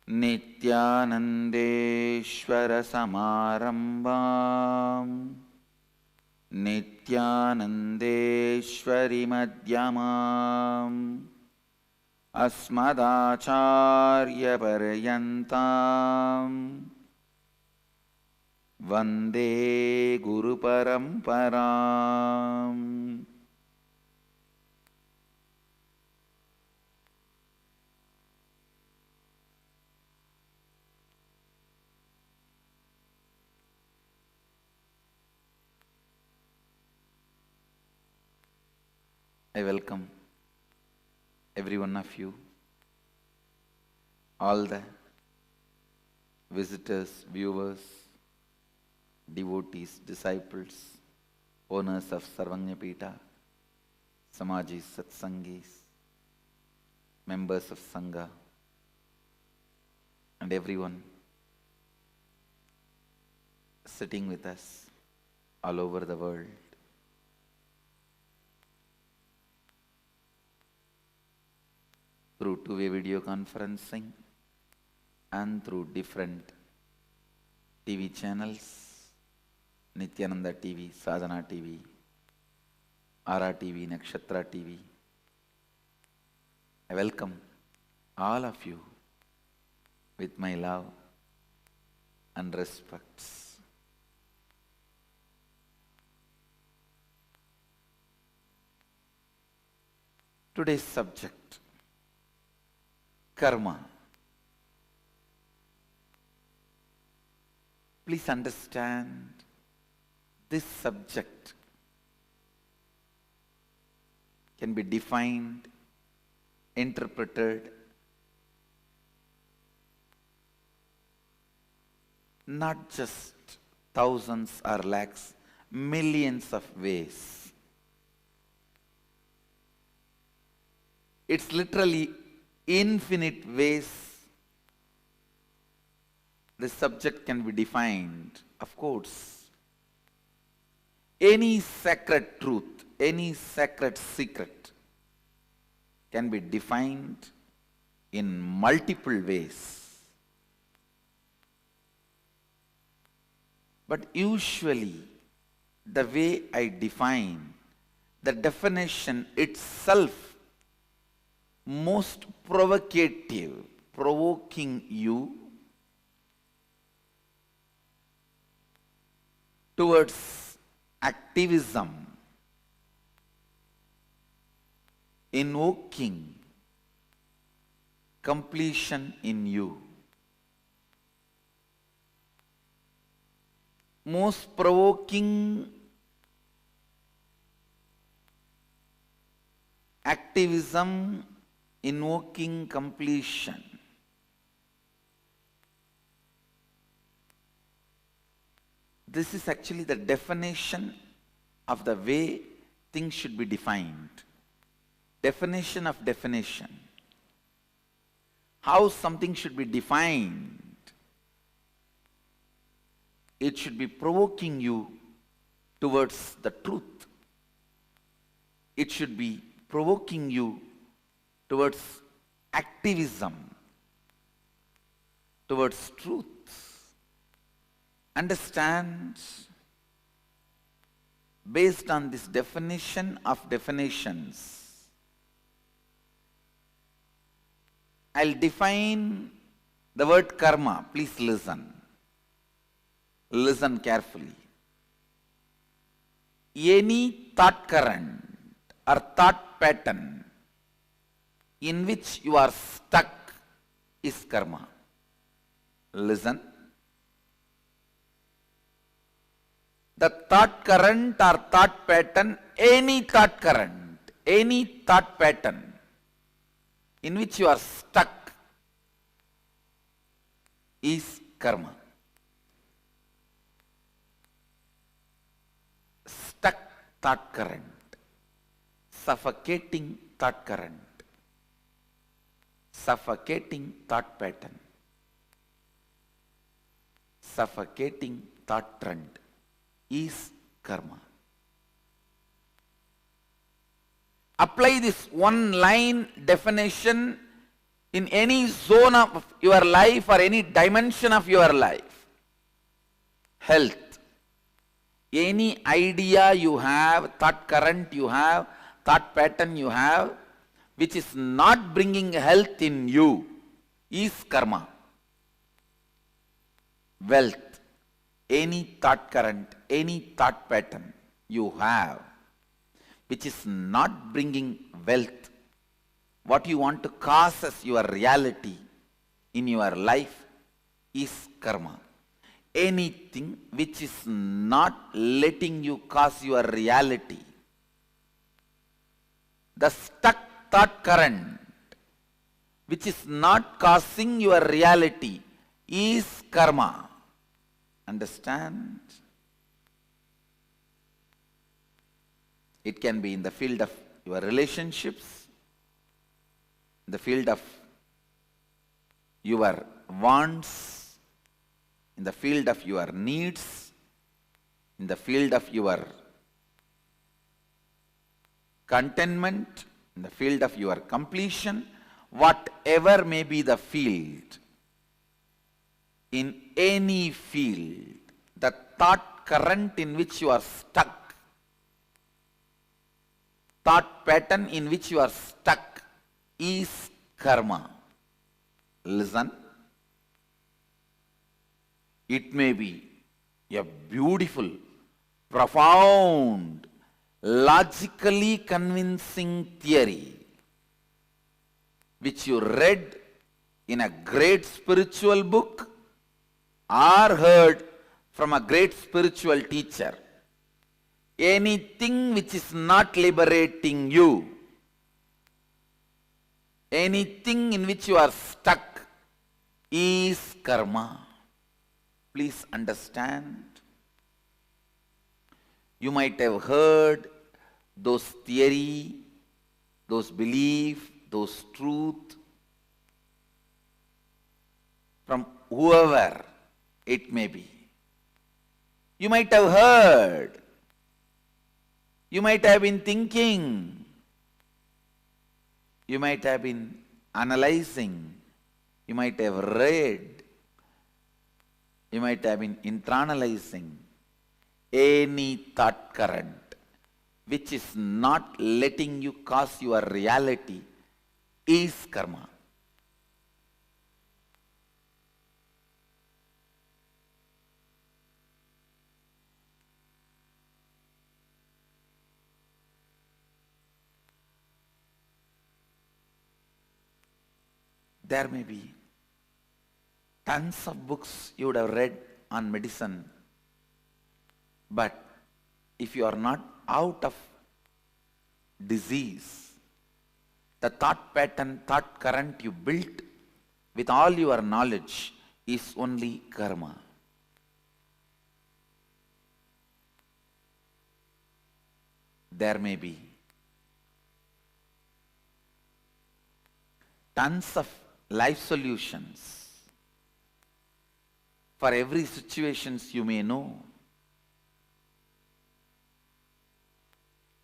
नित्यानन्देश्वर समारम्भाम् नित्यानन्देश्वरि मध्यमाम् अस्मदाचार्यपर्यन्ताम् वन्दे गुरुपरम्पराम्। I welcome every one of you, all the visitors, viewers, devotees, disciples, owners of Sarvanyapita, Samajis, Satsangis, members of Sangha, and everyone sitting with us all over the world. Through two-way video conferencing and through different TV channels, Nityananda TV, Sadhana TV, Ara TV, Nakshatra TV. I welcome all of you with my love and respects. Today's subject, karma. Please understand, this subject can be defined, interpreted, not just thousands or lakhs, millions of ways. It's literally infinite ways the subject can be defined. Of course, any sacred truth, any sacred secret can be defined in multiple ways. But usually, the way I define, the definition itself most provocative, provoking you towards activism, invoking completion in you. Most provoking activism, invoking completion. This is actually the definition of the way things should be defined. Definition of definition. How something should be defined. It should be provoking you towards the truth. It should be provoking you towards activism, towards truth. Understand, based on this definition of definitions, I'll define the word karma. Please listen. Listen carefully. Any thought current or thought pattern in which you are stuck is karma. Listen. The thought current or thought pattern, any thought current, any thought pattern in which you are stuck is karma. Stuck thought current, suffocating thought current, suffocating thought pattern, suffocating thought trend is karma. Apply this one line definition in any zone of your life or any dimension of your life. Health. Any idea you have, thought current you have, thought pattern you have, which is not bringing health in you, is karma. Wealth. Any thought current, any thought pattern you have, which is not bringing wealth, what you want to cause as your reality in your life, is karma. Anything which is not letting you cause your reality, the stuck thought current which is not causing your reality, is karma. Understand? It can be in the field of your relationships, in the field of your wants, in the field of your needs, in the field of your contentment, in the field of your completion, whatever may be the field, in any field, the thought current in which you are stuck, thought pattern in which you are stuck, is karma. Listen. It may be a beautiful, profound, logically convincing theory which you read in a great spiritual book or heard from a great spiritual teacher. Anything which is not liberating you, anything in which you are stuck, is karma. Please understand. You might have heard those theory, those belief, those truth from whoever it may be. You might have heard. You might have been thinking. You might have been analyzing. You might have read. You might have been internalizing. Any thought current which is not letting you cause your reality is karma. There may be tons of books you would have read on medicine, but if you are not out of disease, the thought pattern, thought current you built with all your knowledge is only karma. There may be tons of life solutions for every situations you may know,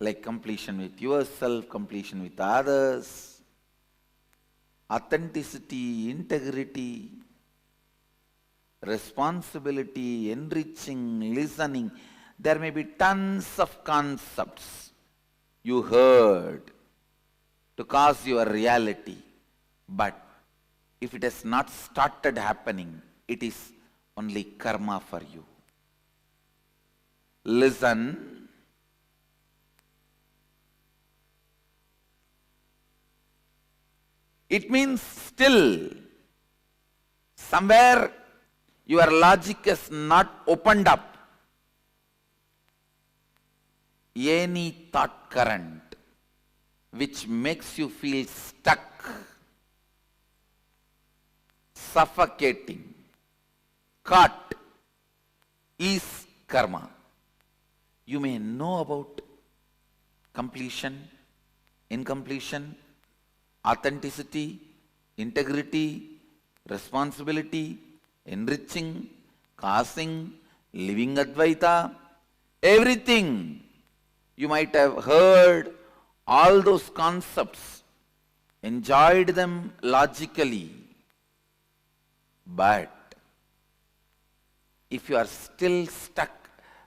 like completion with yourself, completion with others, authenticity, integrity, responsibility, enriching, listening. There may be tons of concepts you heard to cause your reality, but if it has not started happening, it is only karma for you. Listen. It means still somewhere your logic is not opened up. Any thought current which makes you feel stuck, suffocating, caught, is karma. You may know about completion, incompletion, authenticity, integrity, responsibility, enriching, causing, living Advaita, everything. You might have heard all those concepts enjoyed them logically, but if you are still stuck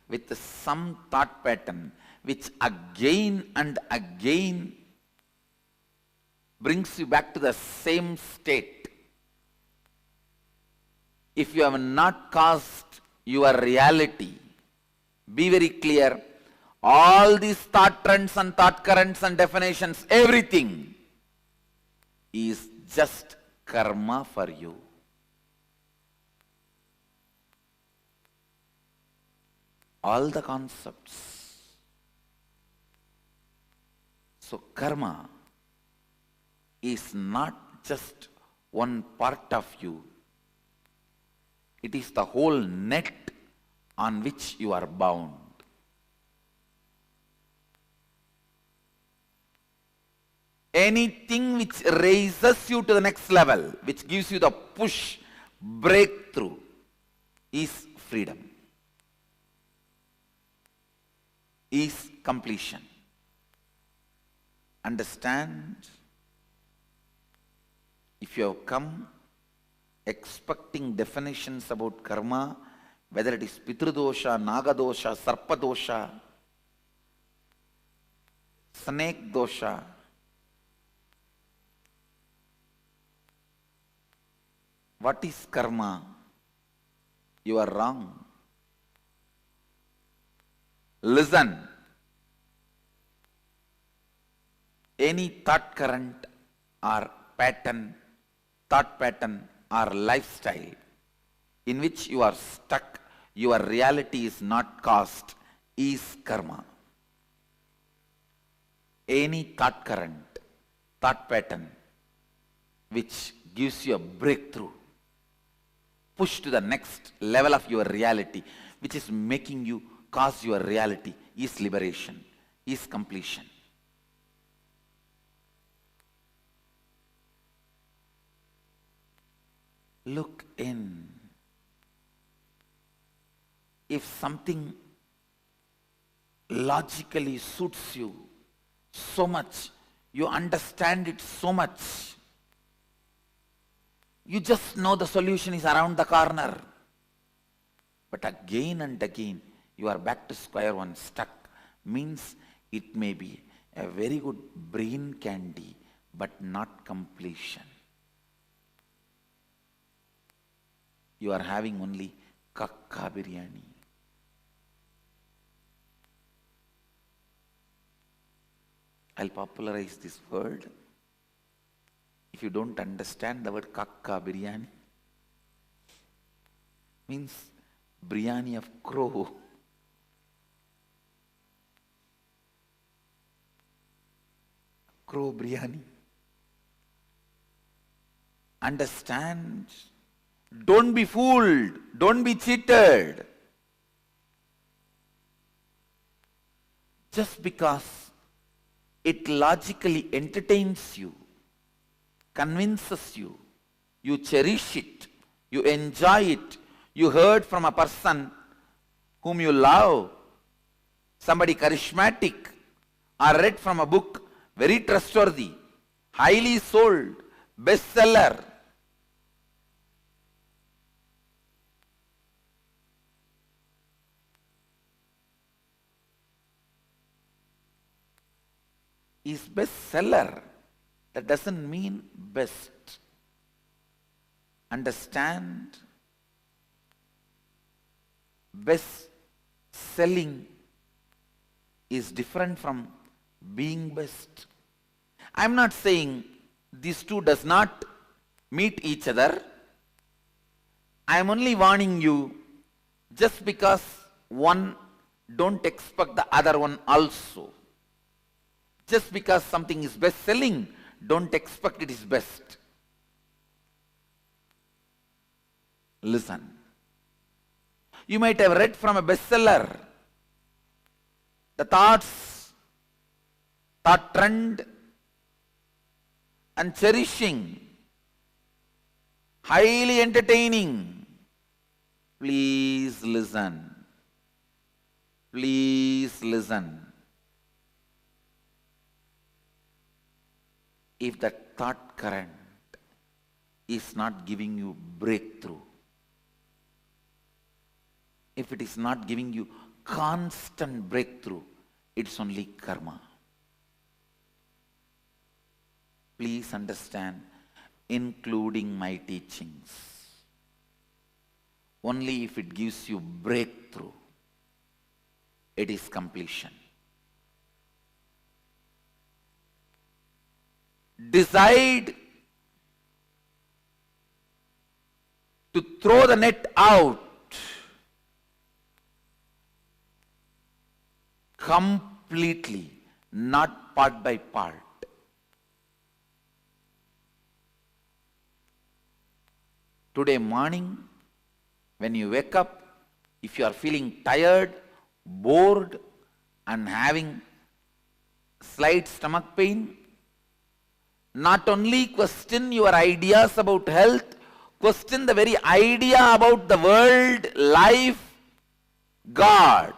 with some thought pattern which again and again brings you back to the same state, if you have not caused your reality, be very clear, all these thought trends and thought currents and definitions, everything is just karma for you. All the concepts. So karma is not just one part of you. It is the whole net on which you are bound. Anything which raises you to the next level, which gives you the push, breakthrough, is freedom, is completion. Understand? If you have come expecting definitions about karma, whether it is Pitridosha, Nagadosha, Sarpadosha, Snake dosha, what is karma? You are wrong. Listen. Any thought current or pattern, thought pattern or lifestyle in which you are stuck, your reality is not caused, is karma. Any thought current, thought pattern which gives you a breakthrough, push to the next level of your reality, which is making you cause your reality, is liberation, is completion. Look in. If something logically suits you so much, you understand it so much, you just know the solution is around the corner. But again and again, you are back to square one, stuck. Means it may be a very good brain candy, but not completion. You are having only kakka biryani. I'll popularize this word. If you don't understand the word kakka biryani, means biryani of crow. Crow biryani. Understand? Don't be fooled. Don't be cheated. Just because it logically entertains you, convinces you, you cherish it, you enjoy it, you heard from a person whom you love, somebody charismatic, or read from a book, very trustworthy, highly sold, bestseller. Is bestseller. That doesn't mean best. Understand? Best selling is different from being best. I'm not saying these two does not meet each other. I'm only warning you, just because one, don't expect the other one also. Just because something is best selling, don't expect it is best. Listen. You might have read from a bestseller the thoughts, thought trend, and cherishing, highly entertaining. Please listen. Please listen. if that thought current is not giving you breakthrough, if it is not giving you constant breakthrough, it's only karma. Please understand, including my teachings, only if it gives you breakthrough, it is completion. Decide to throw the net out completely, not part by part. Today morning, when you wake up, if you are feeling tired, bored, and having slight stomach pain, not only question your ideas about health, question the very idea about the world, life, God.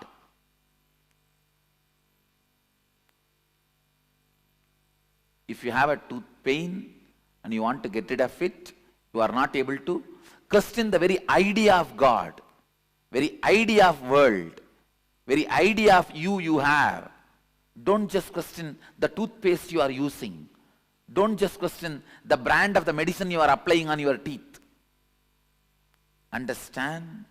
If you have a tooth pain and you want to get rid of it, you are not able to, question the very idea of God, very idea of world, very idea of you have. Don't just question the toothpaste you are using. Don't just question the brand of the medicine you are applying on your teeth. Understand?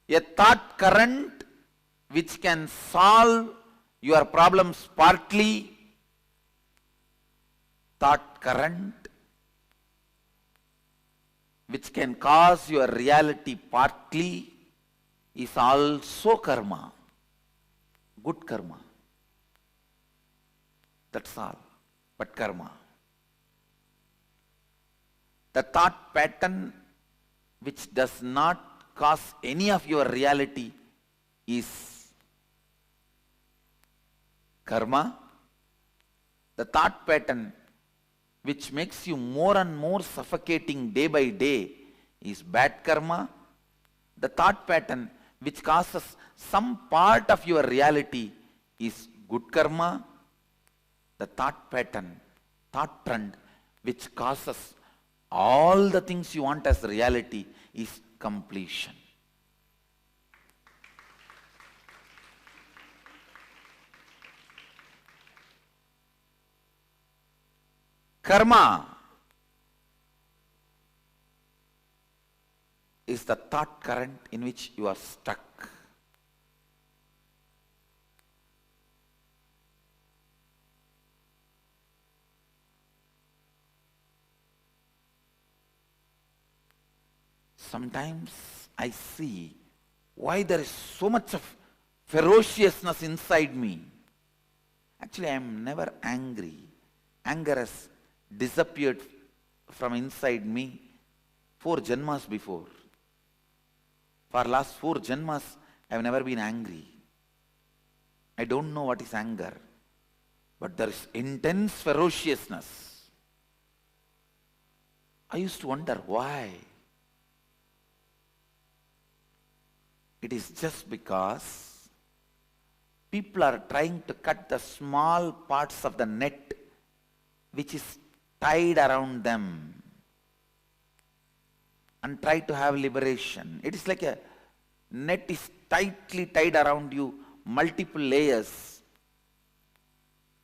A thought current which can solve your problems partly, thought current which can cause your reality partly, is also karma, good karma. That's all, but karma. The thought pattern which does not cause any of your reality is karma. The thought pattern which makes you more and more suffocating day by day is bad karma. The thought pattern which causes some part of your reality is good karma. The thought pattern, thought trend which causes all the things you want as reality is completion. Karma is the thought current in which you are stuck. Sometimes I see why there is so much of ferociousness inside me. Actually, I am never angry. Anger has disappeared from inside me 4 janmas before. For last 4 janmas, I have never been angry. I don't know what is anger, but there is intense ferociousness. I used to wonder why. It is just because people are trying to cut the small parts of the net which is tied around them and try to have liberation. It is like a net is tightly tied around you, multiple layers.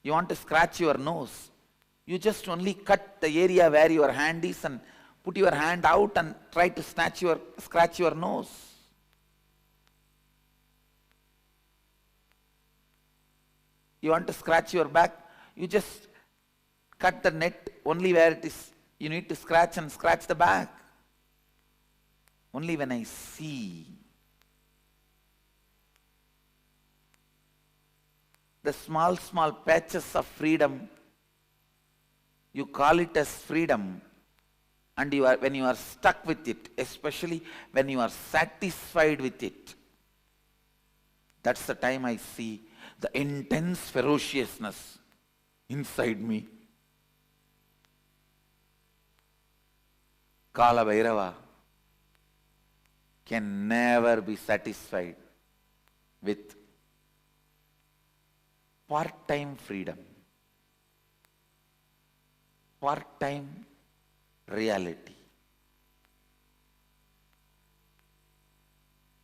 You want to scratch your nose. You just only cut the area where your hand is and put your hand out and try to scratch your nose. You want to scratch your back, you just cut the net only where it is, you need to scratch and scratch the back. Only when I see the small patches of freedom, you call it as freedom, and when you are stuck with it, especially when you are satisfied with it, that's the time I see the intense ferociousness inside me. Kala Bhairava, can never be satisfied with part-time freedom, part-time reality.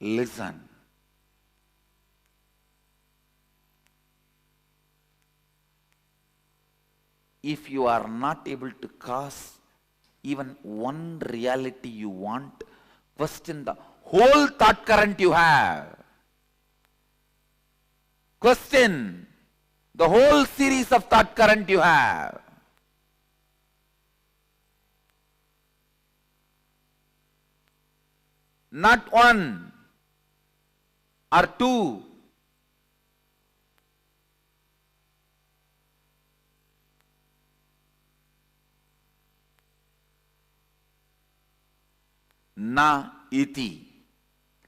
Listen. If you are not able to cause even one reality you want, question the whole thought current you have. Question the whole series of thought current you have. Not one or two. Na iti,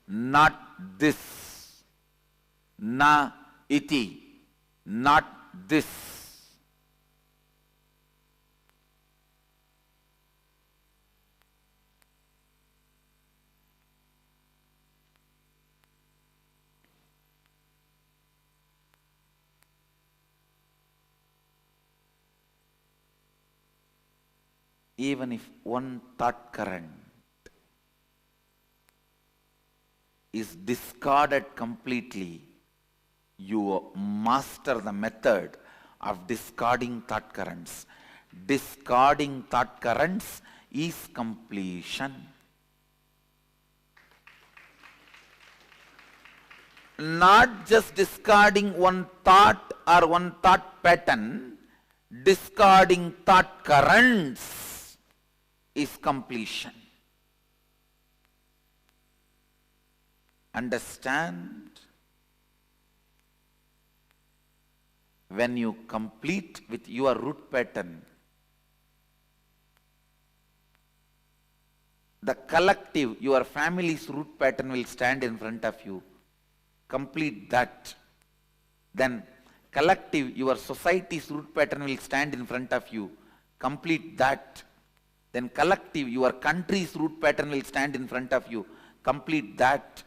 not this. Na iti, not this. Even if one thought current is discarded completely, you master the method of discarding thought currents. Discarding thought currents is completion. Not just discarding one thought or one thought pattern, discarding thought currents is completion. Understand? When you complete with your root pattern, the collective, your family's root pattern will stand in front of you. Complete that. Then collective, your society's root pattern will stand in front of you. Complete that. Then collective, your country's root pattern will stand in front of you. Complete that.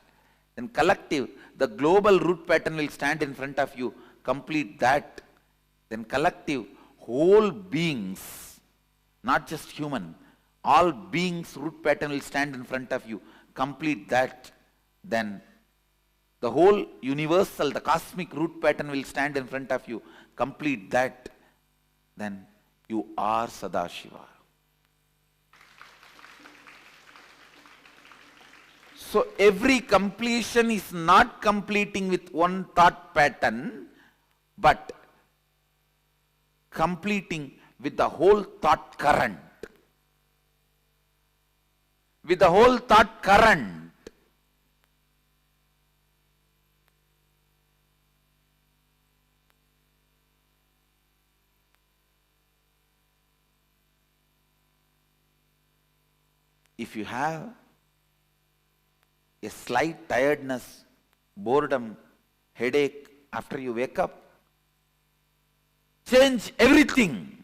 Then collective, the global root pattern will stand in front of you. Complete that. Then collective, whole beings, not just human, all beings' root pattern will stand in front of you. Complete that. Then the whole universal, the cosmic root pattern will stand in front of you. Complete that. Then you are Sadashiva. So every completion is not completing with one thought pattern, but completing with the whole thought current. With the whole thought current. If you have a slight tiredness, boredom, headache after you wake up, change everything.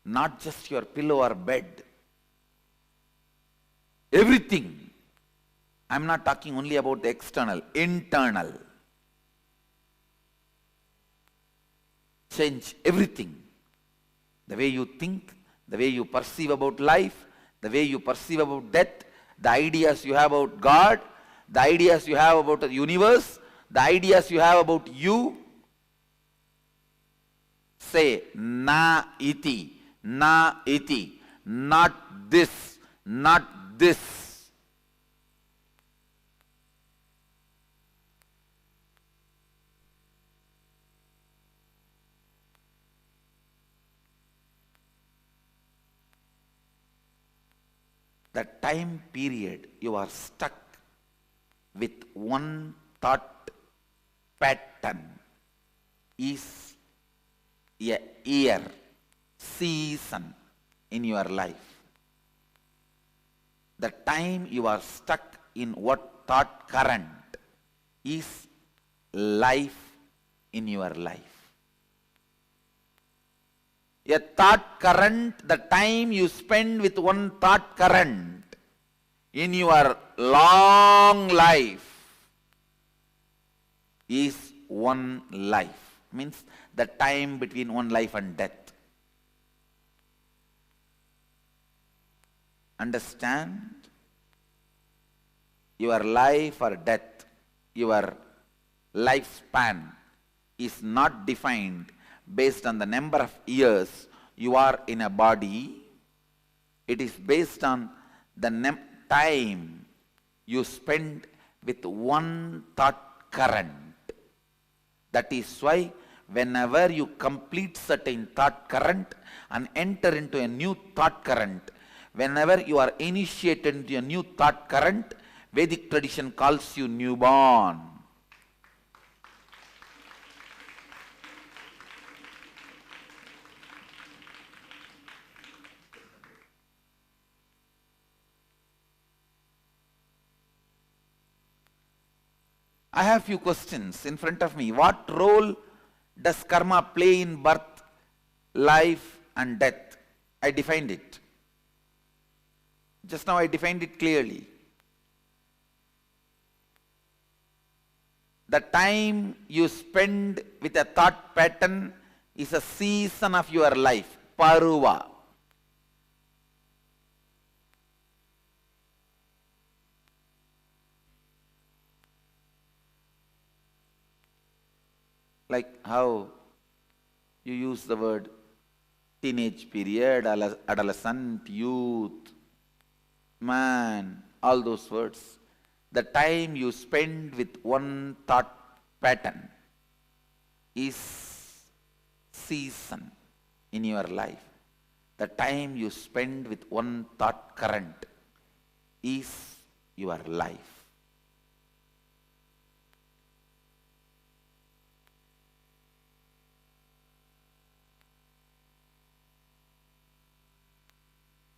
Not just your pillow or bed. Everything. I'm not talking only about the external, internal. Change everything. The way you think, the way you perceive about life, the way you perceive about death, the ideas you have about God, the ideas you have about the universe, the ideas you have about you. Say, na iti, not this, not this. The time period you are stuck with one thought pattern is a year, season in your life. The time you are stuck in what thought current is life in your life. A thought current, the time you spend with one thought current in your long life is one life. Means the time between one life and death. Understand? Your life or death, your lifespan is not defined based on the number of years you are in a body. It is based on the time you spend with one thought current. That is why whenever you complete certain thought current and enter into a new thought current, whenever you are initiated into a new thought current, Vedic tradition calls you newborn. I have few questions in front of me. What role does karma play in birth, life and death? I defined it. Just now I defined it clearly. The time you spend with a thought pattern is a season of your life, paruva. Like how you use the word teenage period, adolescent, youth, man, all those words. The time you spend with one thought pattern is season in your life. The time you spend with one thought current is your life.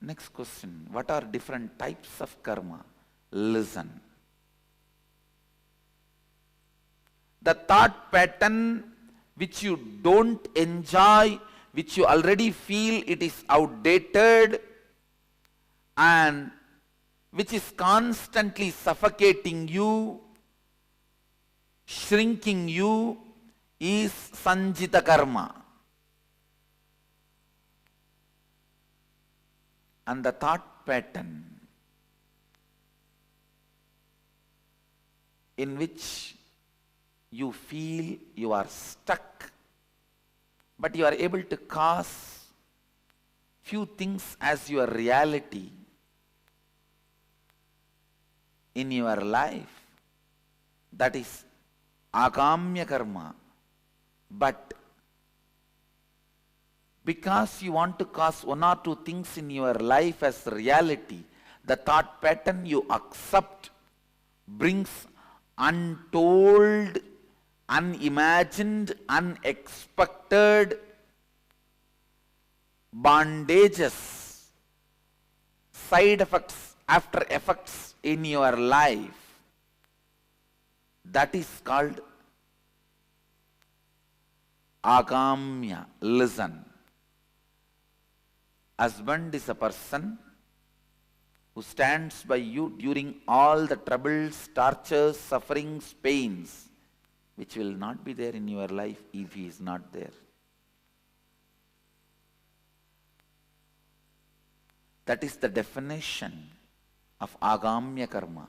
Next question, what are different types of karma? Listen. The thought pattern which you don't enjoy, which you already feel it is outdated and which is constantly suffocating you, shrinking you, is sanjita karma. And the thought pattern in which you feel you are stuck, but you are able to cause few things as your reality in your life, that is agamya karma. But because you want to cause one or two things in your life as reality, the thought pattern you accept brings untold, unimagined, unexpected bondages, side effects, after effects in your life. That is called agamya. Listen. Husband is a person who stands by you during all the troubles, tortures, sufferings, pains, which will not be there in your life if he is not there. That is the definition of agamya karma.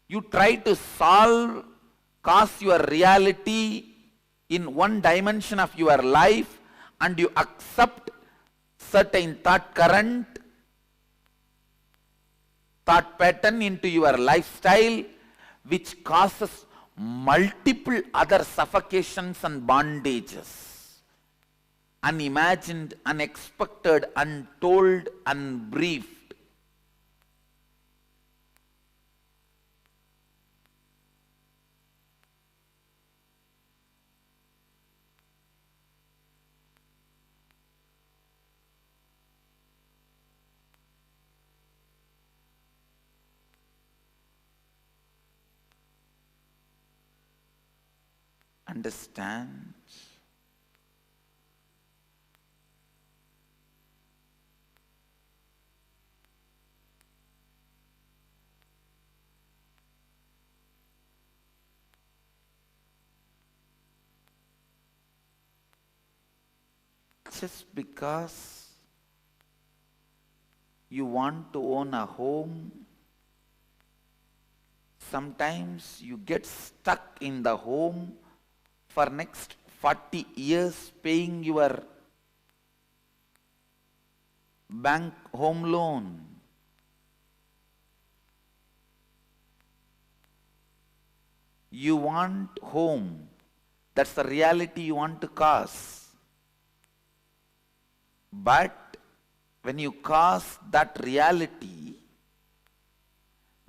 You try to cause your reality in one dimension of your life, and you accept certain thought current, thought pattern into your lifestyle, which causes multiple other suffocations and bondages, unimagined, unexpected, untold, unbriefed. Understand? just because you want to own a home, sometimes you get stuck in the home for next 40 years paying your bank home loan. You want home. That's the reality you want to cause. But when you cause that reality,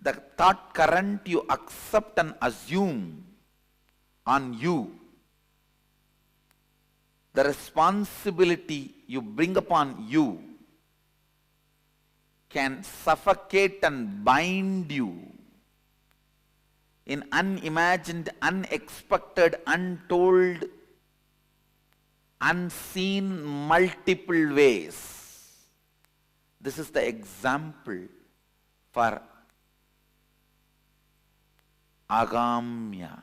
the thought current you accept and assume on you, the responsibility you bring upon you, can suffocate and bind you in unimagined, unexpected, untold, unseen multiple ways. This is the example for agamya.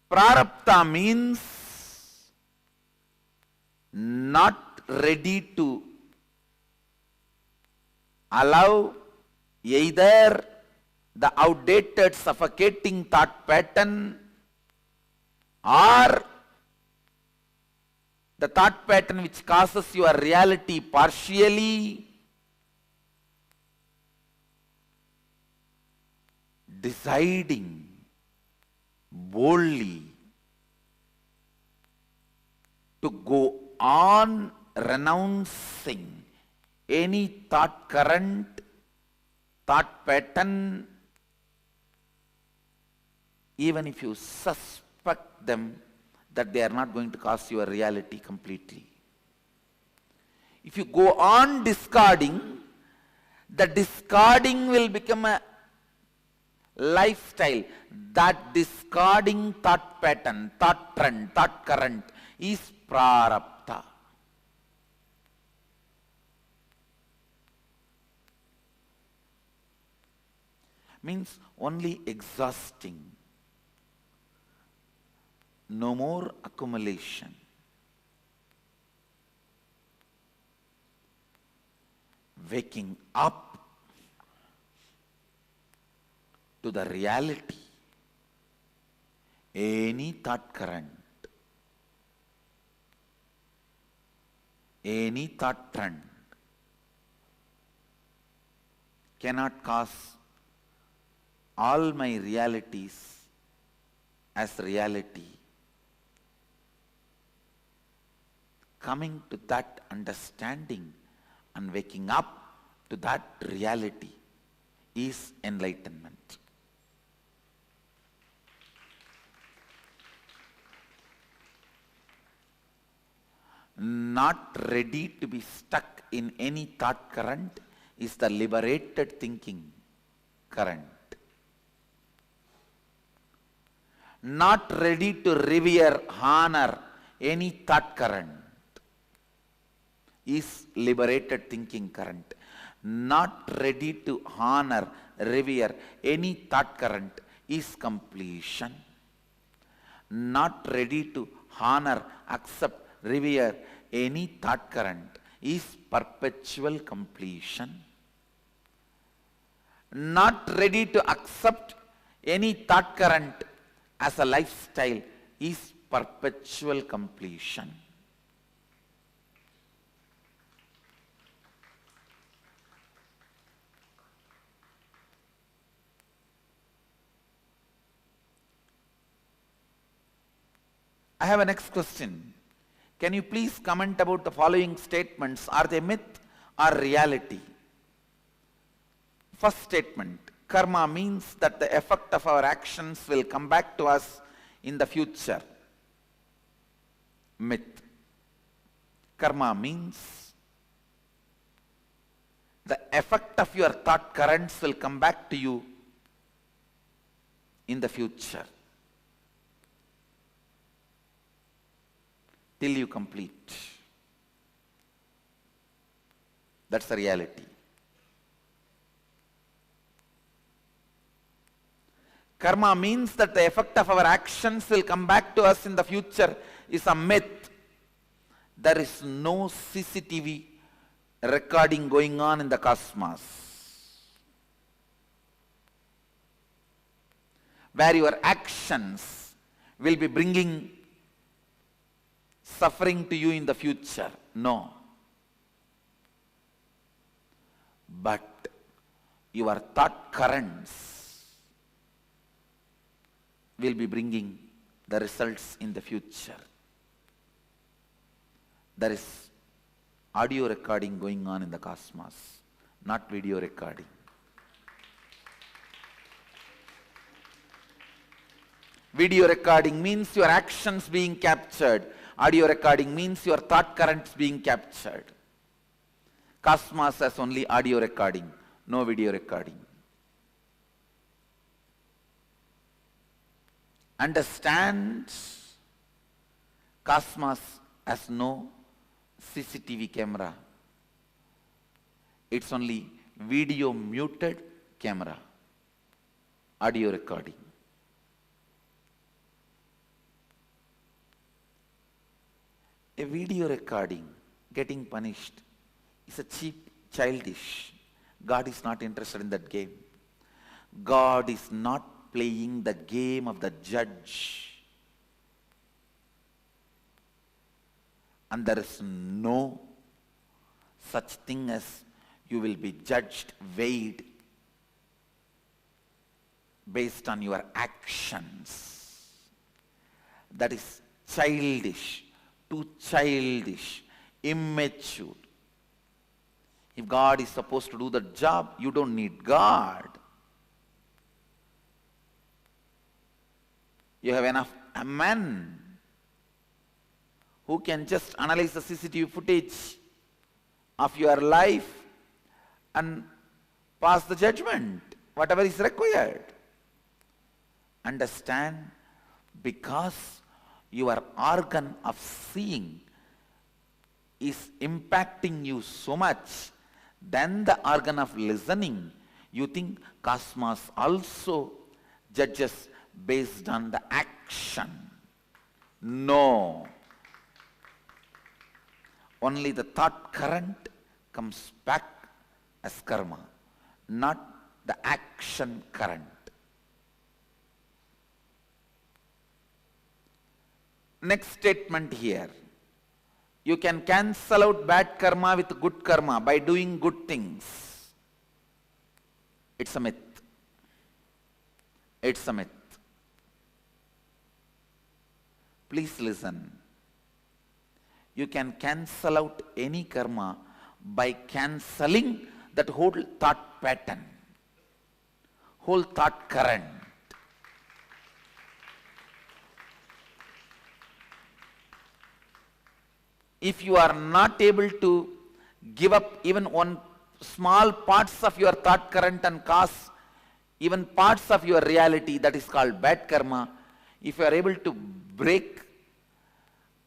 Prarabdha means not ready to allow either the outdated, suffocating thought pattern or the thought pattern which causes your reality partially, deciding boldly to go on renouncing any thought current, thought pattern, even if you suspect them that they are not going to cause your reality completely. If you go on discarding, the discarding will become a lifestyle. That discarding thought pattern, thought trend, thought current is prarabdha. Means only exhausting. No more accumulation. Waking up to the reality. Any thought current, any thought trend cannot cause all my realities as reality. Coming to that understanding and waking up to that reality is enlightenment. Not ready to be stuck in any thought current is the liberated thinking current. Not ready to revere, honor any thought current is liberated thinking current. Not ready to honor, revere any thought current is completion. Not ready to honor, accept, revere any thought current is perpetual completion. Not ready to accept any thought current as a lifestyle is perpetual completion. I have a next question. Can you please comment about the following statements? Are they myth or reality? First statement, karma means that the effect of our actions will come back to us in the future. Myth. Karma means the effect of your thought currents will come back to you in the future till you complete. That's the reality. Karma means that the effect of our actions will come back to us in the future is a myth. There is no CCTV recording going on in the cosmos, where your actions will be bringing suffering to you in the future. No. But your thought currents will be bringing the results in the future. There is audio recording going on in the cosmos, not video recording. Video recording means your actions being captured. Audio recording means your thought currents being captured. Cosmos has only audio recording, no video recording. Understand, Cosmos has no CCTV camera. It's only video muted camera, audio recording. A video recording getting punished is a cheap, childish. God is not interested in that game. God is not playing the game of the judge. And there is no such thing as you will be judged, weighed based on your actions. That is childish, too childish, immature. If God is supposed to do the job, you don't need God. You have enough men who can just analyze the CCTV footage of your life and pass the judgment, whatever is required. Understand, because your organ of seeing is impacting you so much than the organ of listening, you think Cosmos also judges based on the action. No. Only the thought current comes back as karma, not the action current. Next statement here. You can cancel out bad karma with good karma by doing good things. It's a myth. It's a myth. Please listen. You can cancel out any karma by cancelling that whole thought pattern, whole thought current. If you are not able to give up even one small parts of your thought current and cause even parts of your reality, that is called bad karma. If you are able to break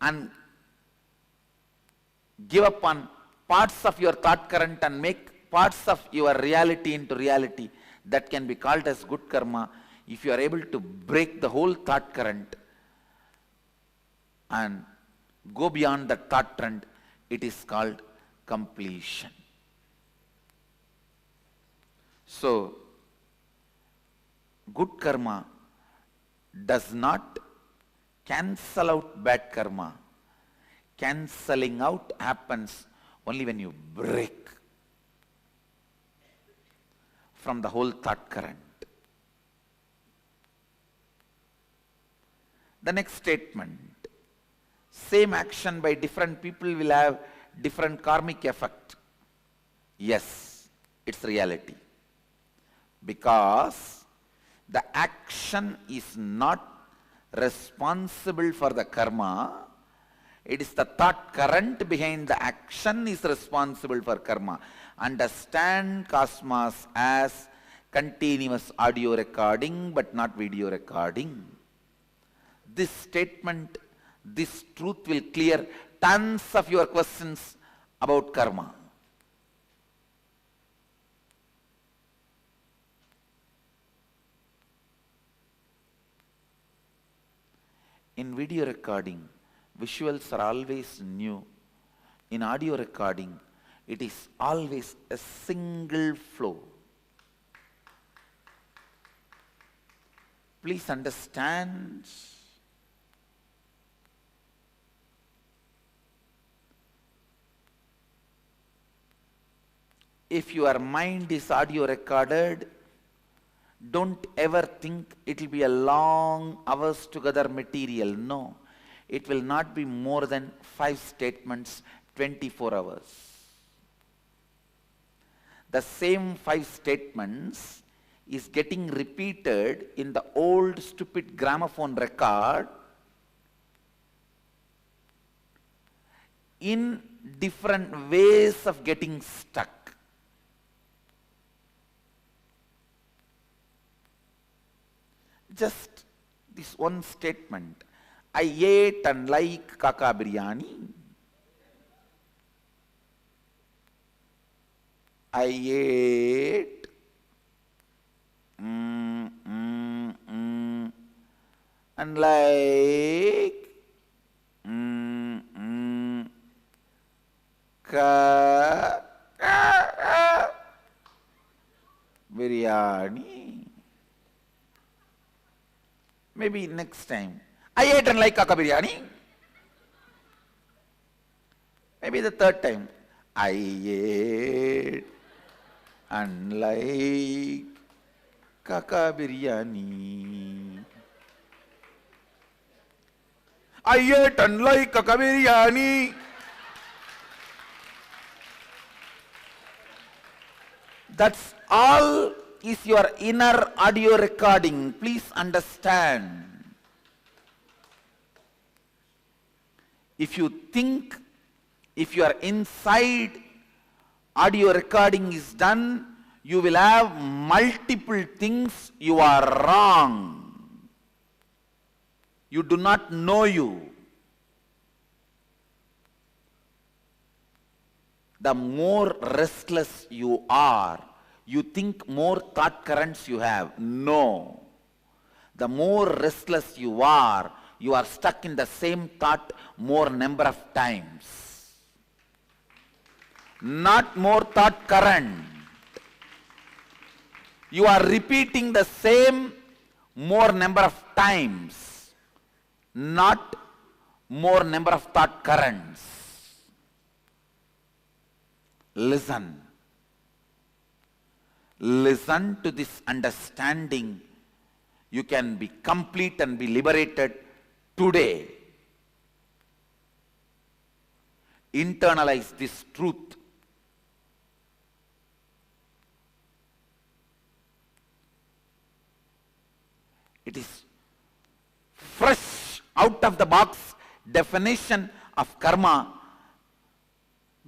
and give up on parts of your thought current and make parts of your reality into reality, that can be called as good karma. If you are able to break the whole thought current and go beyond that thought trend, it is called completion. So, good karma does not cancel out bad karma. Cancelling out happens only when you break from the whole thought current. The next statement. Same action by different people will have different karmic effect. Yes, it's reality. Because the action is not responsible for the karma. It is the thought current behind the action is responsible for karma. Understand Cosmos as continuous audio recording but not video recording. This statement, this truth will clear tons of your questions about karma. In video recording, visuals are always new. In audio recording, it is always a single flow. Please understand. If your mind is audio recorded, don't ever think it will be a long hours together material. No, it will not be more than 5 statements, 24 hours. The same 5 statements is getting repeated in the old stupid gramophone record in different ways of getting stuck. Just this one statement. I ate and like kaka biryani. I ate and like biryani. Maybe next time. I ate and like kaka biryani. Maybe the third time. I ate and like kaka biryani. I ate and like kaka biryani. That's all is your inner audio recording. Please understand. If you think, if your inside audio recording is done, you will have multiple things you are wrong. You do not know you. The more restless you are, you think more thought currents you have. No. The more restless you are stuck in the same thought more number of times. Not more thought current. You are repeating the same more number of times, not more number of thought currents. Listen. Listen to this understanding. You can be complete and be liberated today. Internalize this truth. It is fresh out of the box definition of karma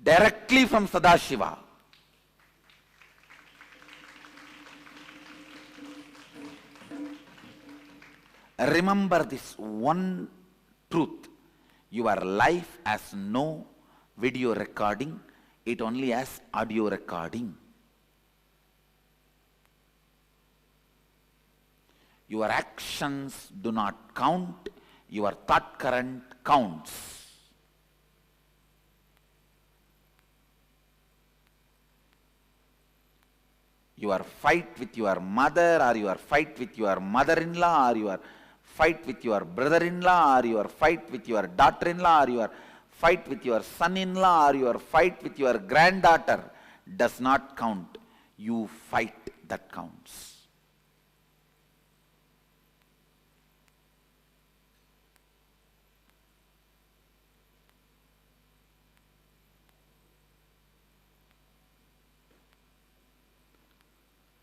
directly from Sadashiva. Remember this one truth. Your life has no video recording, it only has audio recording. Your actions do not count, your thought current counts. Your fight with your mother, or your fight with your mother-in-law, or your fight with your brother-in-law, or your fight with your daughter-in-law, or your fight with your son-in-law, or your fight with your granddaughter does not count. You fight that counts.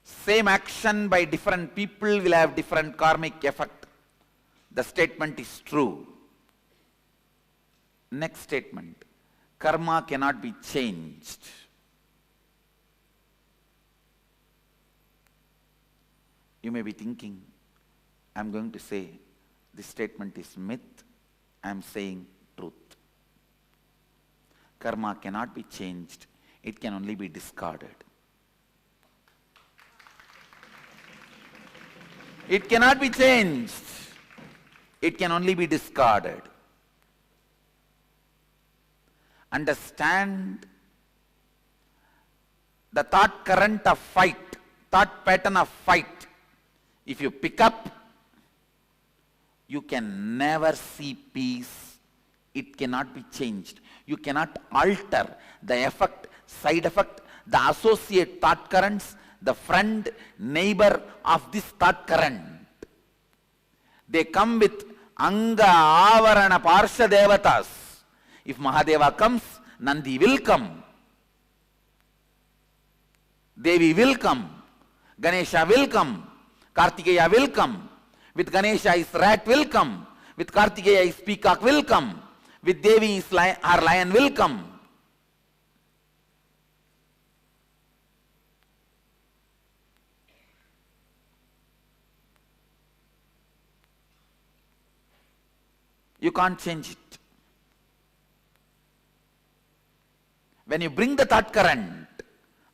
Same action by different people will have different karmic effect. The statement is true. Next statement. Karma cannot be changed. You may be thinking, I am going to say this statement is myth. I am saying truth. Karma cannot be changed. It can only be discarded. It cannot be changed. It can only be discarded. Understand the thought current of fight, thought pattern of fight. If you pick up, you can never see peace. It cannot be changed. You cannot alter the effect, side effect, the associate thought currents, the friend, neighbor of this thought current. They come with Anga, Avarana, Parsha Devatas. If Mahadeva comes, Nandi will come. Devi will come. Ganesha will come. Kartikeya will come. With Ganesha his rat will come. With Kartikeya his peacock will come. With Devi his her lion will come. You can't change it. When you bring the thought current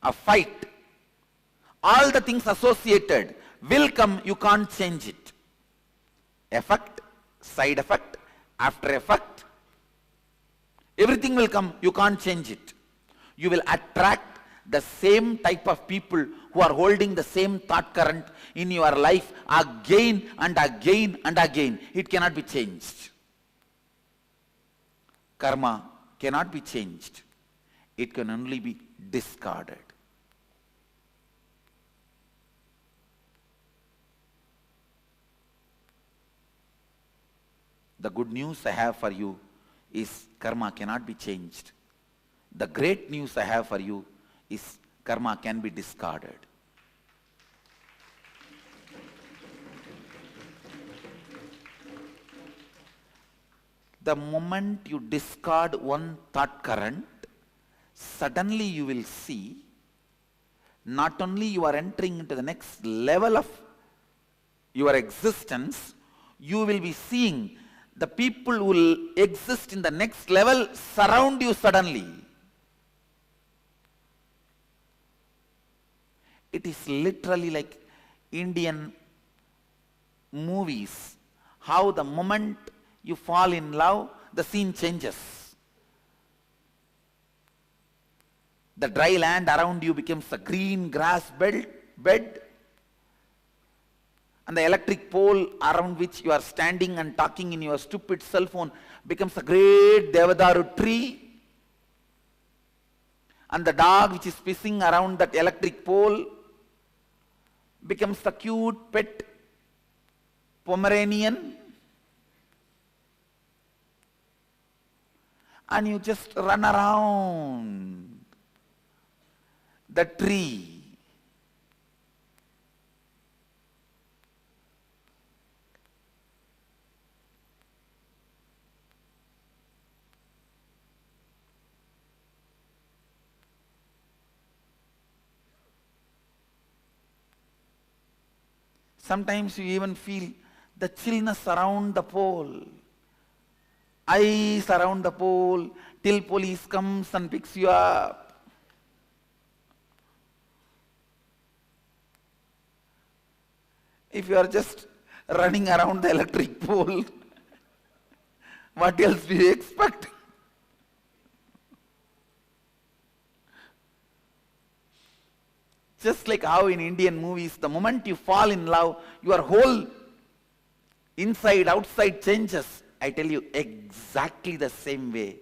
of fight, all the things associated will come, you can't change it. Effect, side effect, after effect, everything will come, you can't change it. You will attract the same type of people who are holding the same thought current in your life again and again and again. It cannot be changed. Karma cannot be changed. It can only be discarded. The good news I have for you is karma cannot be changed. The great news I have for you is karma can be discarded. The moment you discard one thought current, suddenly you will see not only you are entering into the next level of your existence, you will be seeing the people who will exist in the next level surround you suddenly. It is literally like Indian movies, how the moment you fall in love, the scene changes. The dry land around you becomes a green grass bed, and the electric pole around which you are standing and talking in your stupid cell phone becomes a great Devadaru tree, and the dog which is pissing around that electric pole becomes a cute pet Pomeranian, and you just run around the tree. Sometimes you even feel the chillness around the pole. Ice around the pole till police comes and picks you up. If you are just running around the electric pole, what else do you expect? Just like how in Indian movies, the moment you fall in love, your whole inside, outside changes. I tell you, exactly the same way.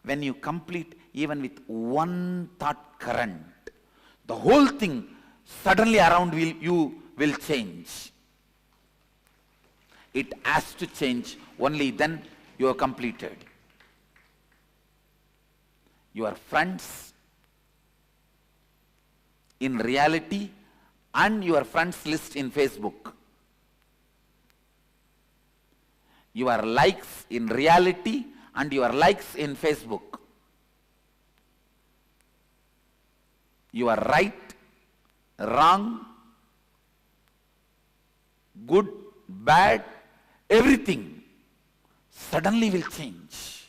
When you complete even with one thought current, the whole thing suddenly around you will change. It has to change, only then you are completed. Your friends in reality and your friends list in Facebook. Your likes in reality and your likes in Facebook. You are right, wrong, good, bad, everything suddenly will change.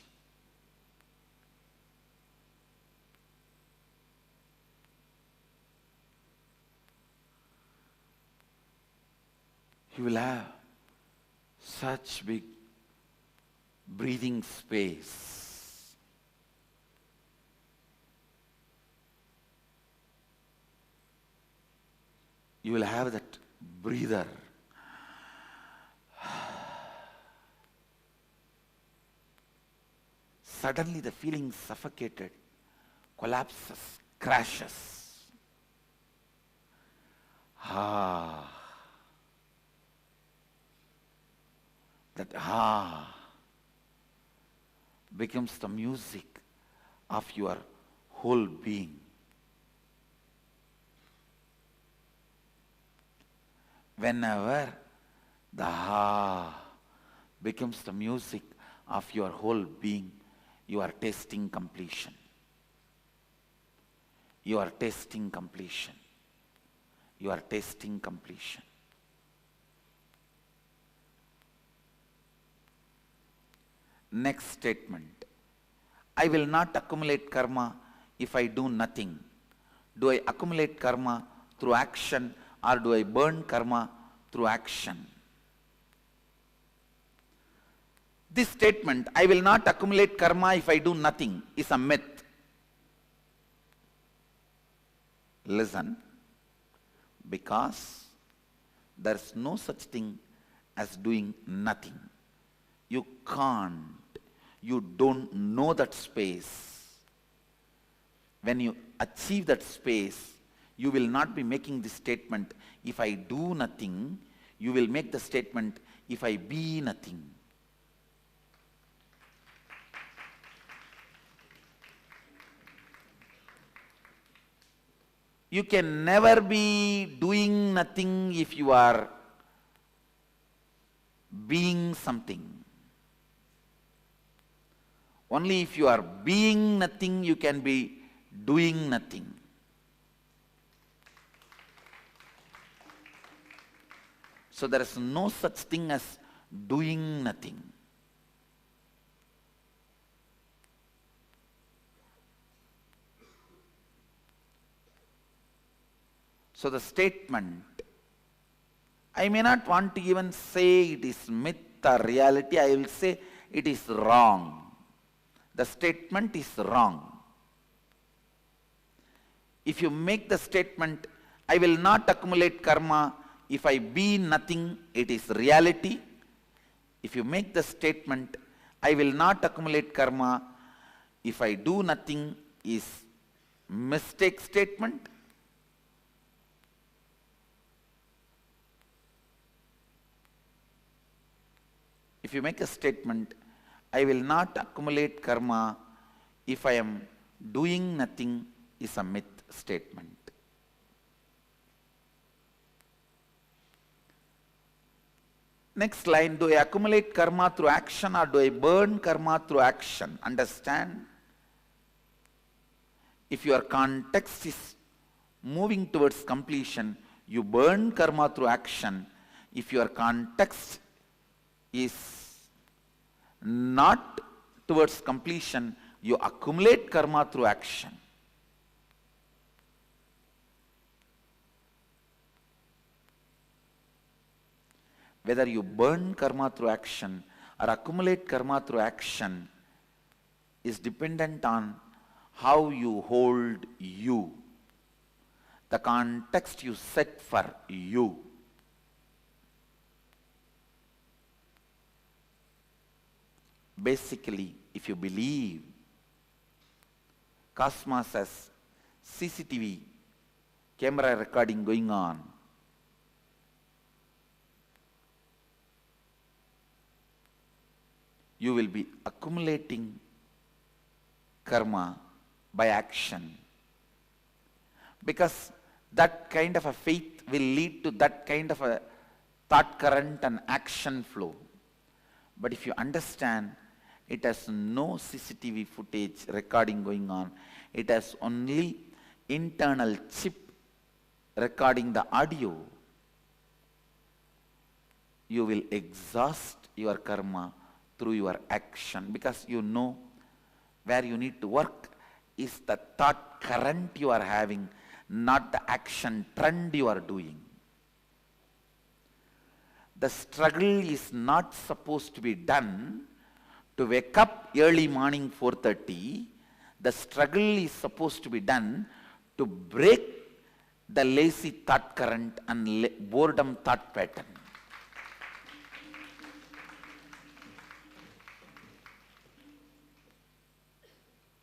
You will have Such big breathing space. You will have that breather. Suddenly the feeling suffocated, collapses, crashes. That becomes the music of your whole being. Whenever the becomes the music of your whole being, you are tasting completion. You are tasting completion. You are tasting completion. Next statement. I will not accumulate karma if I do nothing. Do I accumulate karma through action, or do I burn karma through action? This statement, I will not accumulate karma if I do nothing, is a myth. Listen, because there is no such thing as doing nothing. You can't, you don't know that space. When you achieve that space, you will not be making this statement, if I do nothing. You will make the statement, if I be nothing. You can never be doing nothing if you are being something. Only if you are being nothing, you can be doing nothing. So there is no such thing as doing nothing. So the statement, I may not want to even say it is myth or reality, I will say it is wrong. The statement is wrong. If you make the statement, I will not accumulate karma if I be nothing, it is reality. If you make the statement, I will not accumulate karma if I do nothing, is mistake statement. If you make a statement, I will not accumulate karma if I am doing nothing, is a myth statement. Next line, do I accumulate karma through action or do I burn karma through action? Understand? If your context is moving towards completion, you burn karma through action. If your context is not towards completion, you accumulate karma through action. Whether you burn karma through action or accumulate karma through action is dependent on how you hold you, the context you set for you. Basically, if you believe cosmos has CCTV camera recording going on, you will be accumulating karma by action, because that kind of a faith will lead to that kind of a thought current and action flow. But if you understand, it has no CCTV footage recording going on, it has only internal chip recording the audio, you will exhaust your karma through your action, because you know where you need to work is the thought current you are having, not the action trend you are doing. The struggle is not supposed to be done to wake up early morning 4:30. The struggle is supposed to be done to break the lazy thought current and boredom thought pattern.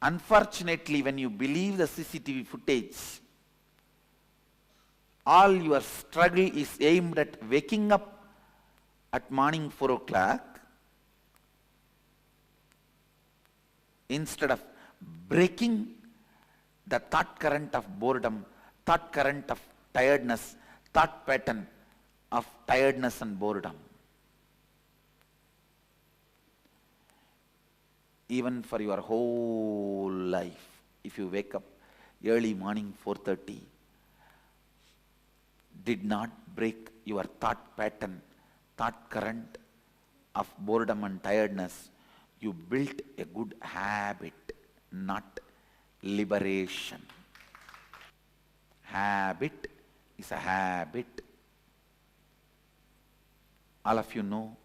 Unfortunately, when you believe the CCTV footage, all your struggle is aimed at waking up at morning 4 o'clock instead of breaking the thought current of boredom, thought current of tiredness, thought pattern of tiredness and boredom. Even for your whole life, if you wake up early morning 4:30, did not break your thought pattern, thought current of boredom and tiredness, you built a good habit, not liberation. Habit is a habit. All of you know,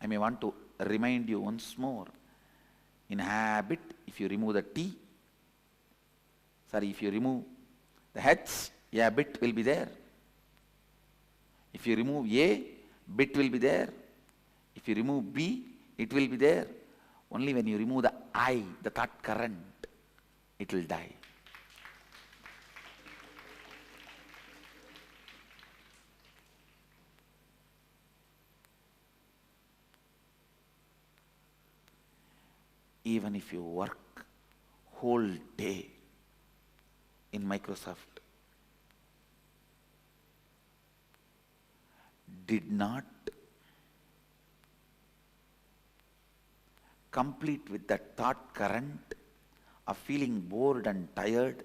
I may want to remind you once more. In habit, if you remove the T, if you remove the H, a bit will be there. If you remove A, bit will be there. If you remove B, it will be there. Only when you remove the I, the thought current, it will die. Even if you work whole day in Microsoft, did not complete with that thought current of feeling bored and tired,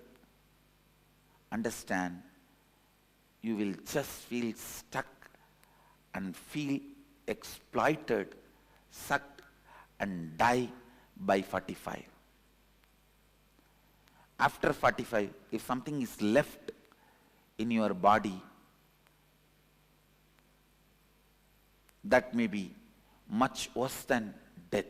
understand, you will just feel stuck and feel exploited, sucked and die by 45. After 45, if something is left in your body, that may be much worse than death.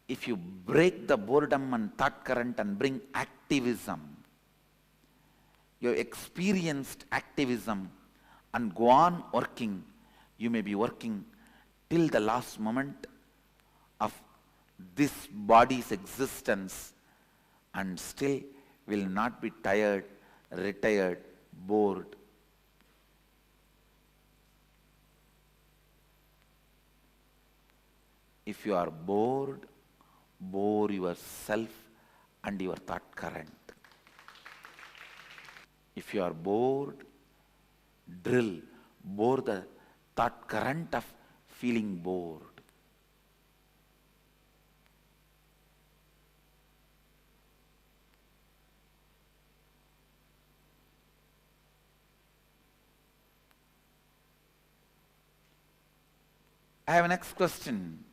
If you break the boredom and thought current and bring activism, you have experienced activism and go on working, you may be working till the last moment of this body's existence and still will not be tired, retired, bored. If you are bored, bore yourself and your thought current. If you are bored, bore the thought current of feeling bored. I have a next question.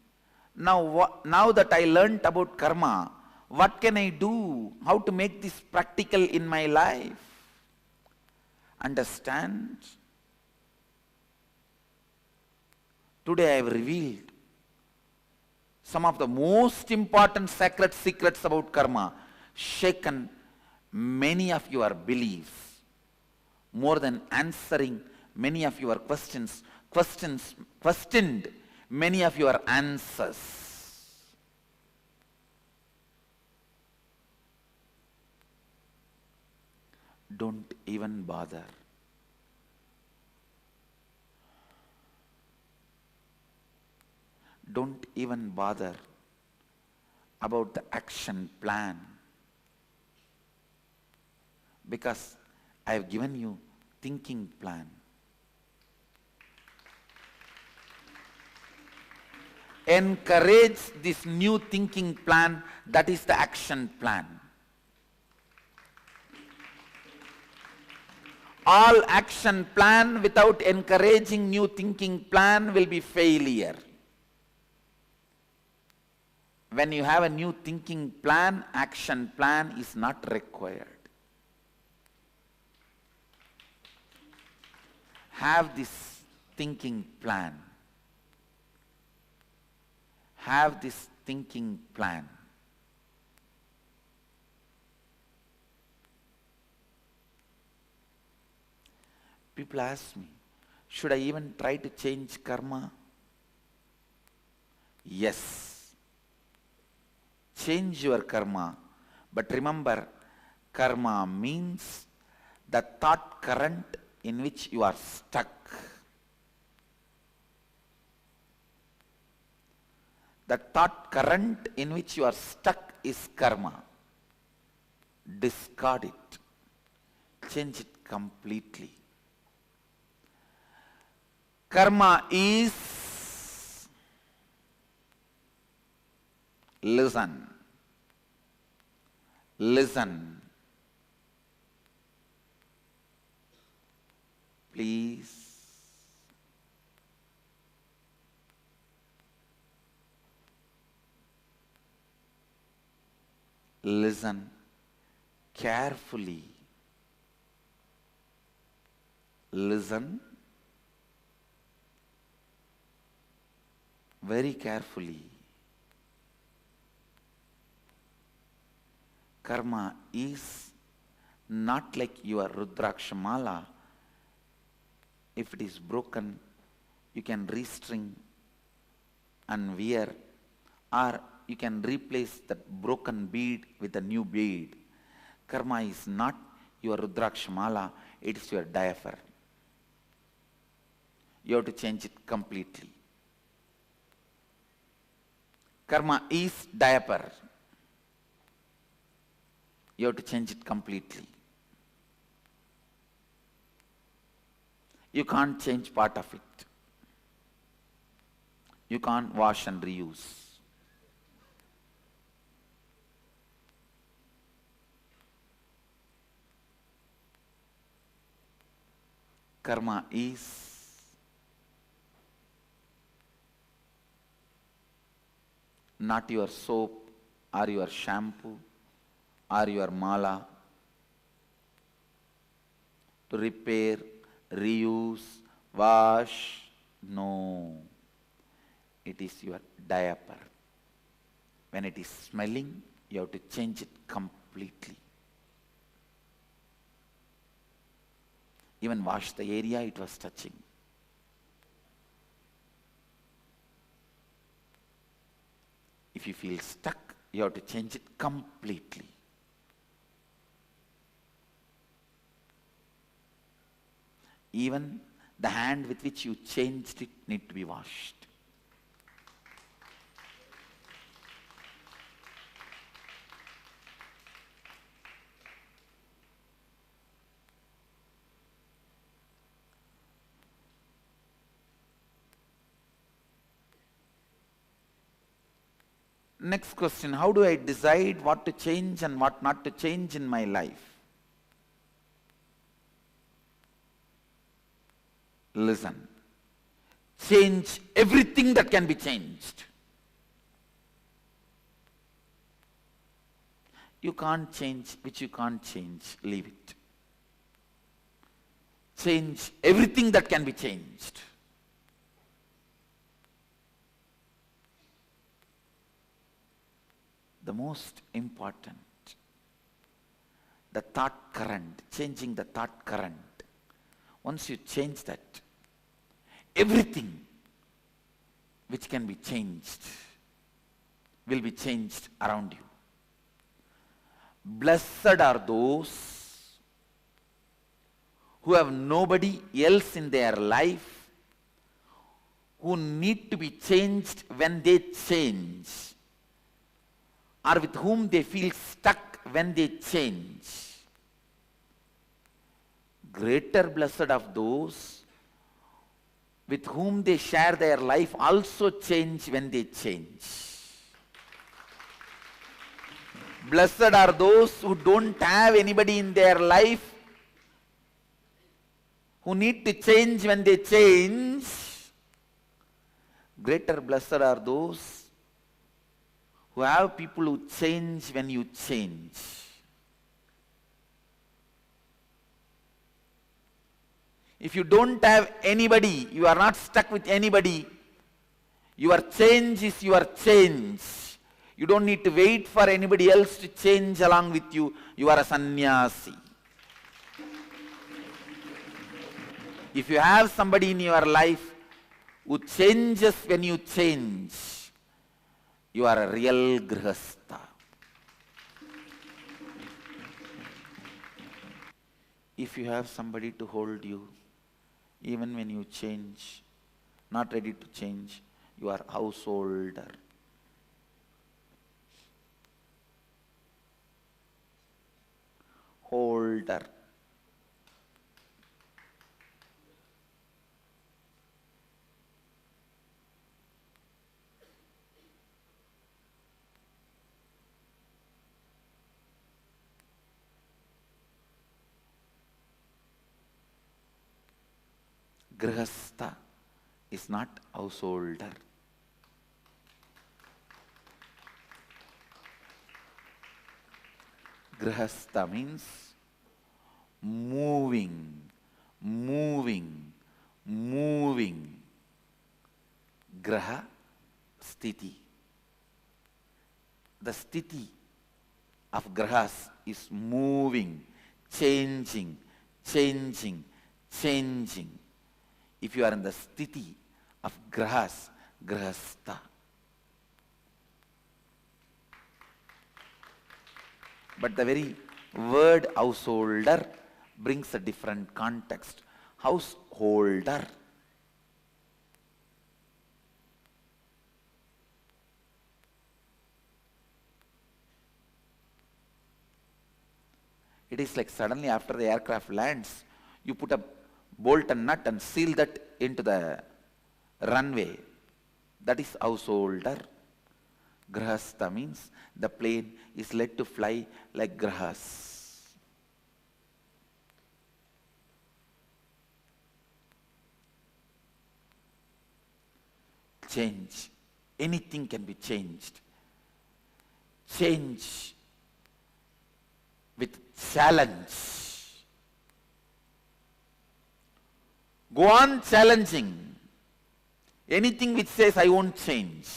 Now that I learnt about karma, what can I do? How to make this practical in my life? Understand? Today I have revealed some of the most important sacred secrets about karma, shaken many of your beliefs, more than answering many of your questioned many of your answers. Don't even bother. Don't even bother about the action plan, because I have given you thinking plan. Encourage this new thinking plan, that is the action plan. All action plan without encouraging new thinking plan will be failure. When you have a new thinking plan, action plan is not required. Have this thinking plan. Have this thinking plan. People ask me, should I even try to change karma? Yes. Change your karma. But remember, karma means the thought current in which you are stuck. The thought current in which you are stuck is karma. Discard it. Change it completely. Karma is, listen, listen, please. Listen carefully. Listen very carefully. Karma is not like your Rudrakshamala. If it is broken, you can restring and wear, or you can replace that broken bead with a new bead. Karma is not your Rudrakshamala, it is your diaper. You have to change it completely. Karma is diaper. You have to change it completely. You can't change part of it. You can't wash and reuse. Karma is not your soap or your shampoo or your mala to repair, reuse, wash. No. It is your diaper. When it is smelling, you have to change it completely. Even wash the area it was touching. If you feel stuck, you have to change it completely. Even the hand with which you changed it need to be washed. Next question, how do I decide what to change and what not to change in my life? Listen, change everything that can be changed. You can't change which you can't change, leave it. Change everything that can be changed. The most important, the thought current, changing the thought current. Once you change that, everything which can be changed will be changed around you. Blessed are those who have nobody else in their life, who need to be changed when they change, or with whom they feel stuck when they change. Greater blessed of those with whom they share their life also change when they change. Blessed are those who don't have anybody in their life, who need to change when they change. Greater blessed are those who have people who change when you change. If you don't have anybody, you are not stuck with anybody, your change is your change. You don't need to wait for anybody else to change along with you. You are a sannyasi. If you have somebody in your life who changes when you change, you are a real grihastha. If you have somebody to hold you, even when you change, not ready to change, you are householder. Holder. Grihastha is not householder. Grihastha means moving, moving, moving. Graha, sthiti. The sthiti of grahas is moving, changing, changing, changing. If you are in the sthiti of grahas, grihastha. But the very word householder brings a different context. Householder. It is like suddenly after the aircraft lands, you put a bolt and nut and seal that into the runway. That is householder. Grihastha means the plane is let to fly like grahas. Change. Anything can be changed. Change with challenge. Go on challenging. Anything which says I won't change.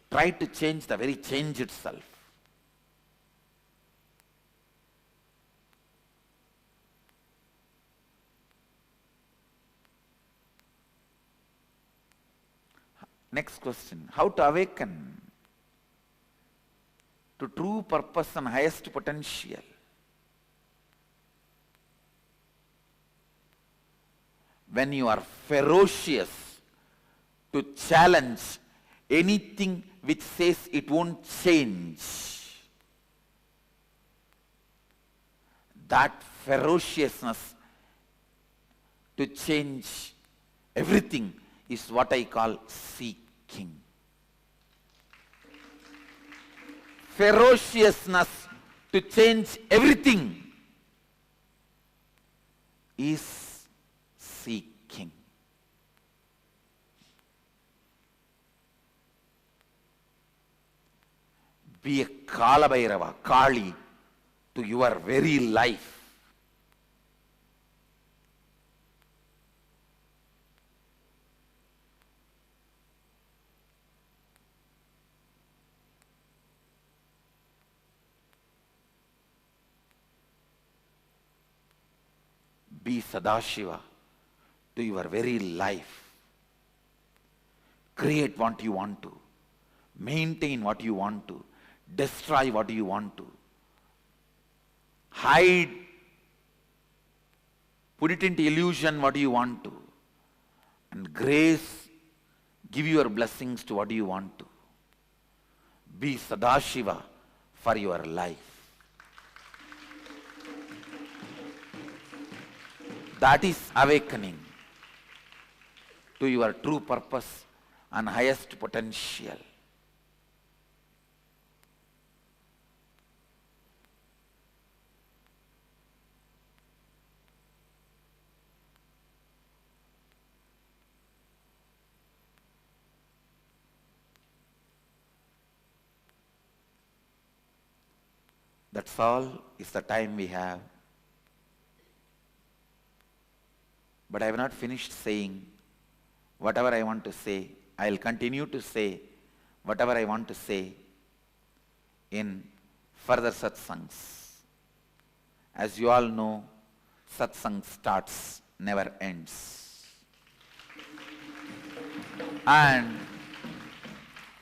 Try to change the very change itself. Next question. How to awaken to true purpose and highest potential? When you are ferocious to challenge anything which says it won't change, that ferociousness to change everything is what I call seeking. Ferociousness to change everything is seeking. Be a Kala Bhairava, Kali, to your very life. Be Sadashiva to your very life. Create what you want to. Maintain what you want to. Destroy what you want to. Hide. Put it into illusion what you want to. And grace, give your blessings to what you want to. Be Sadashiva for your life. That is awakening to your true purpose and highest potential. That's all is the time we have. But I have not finished saying whatever I want to say. I will continue to say whatever I want to say in further satsangs. As you all know, satsang starts, never ends. And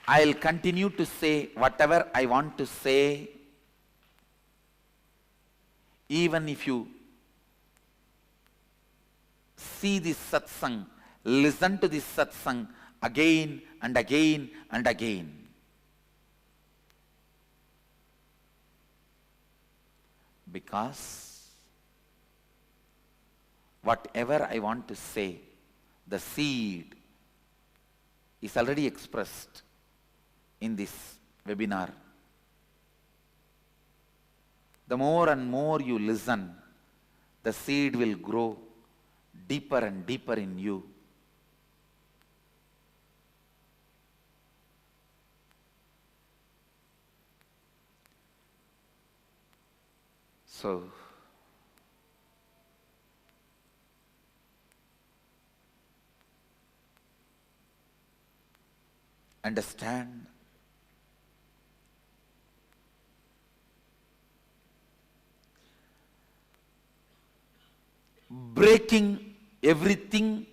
I'll continue to say whatever I want to say, even if you see this satsang, listen to this satsang again and again and again. Because whatever I want to say, the seed is already expressed in this webinar. The more and more you listen, the seed will grow deeper and deeper in you. So, understand breaking everything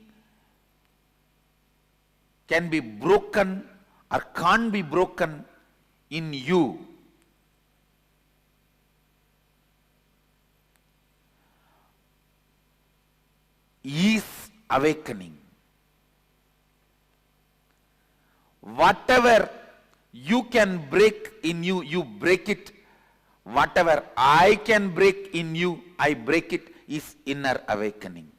can be broken or can't be broken in you. Is awakening. Whatever you can break in you, you break it. Whatever I can break in you, I break it, is inner awakening.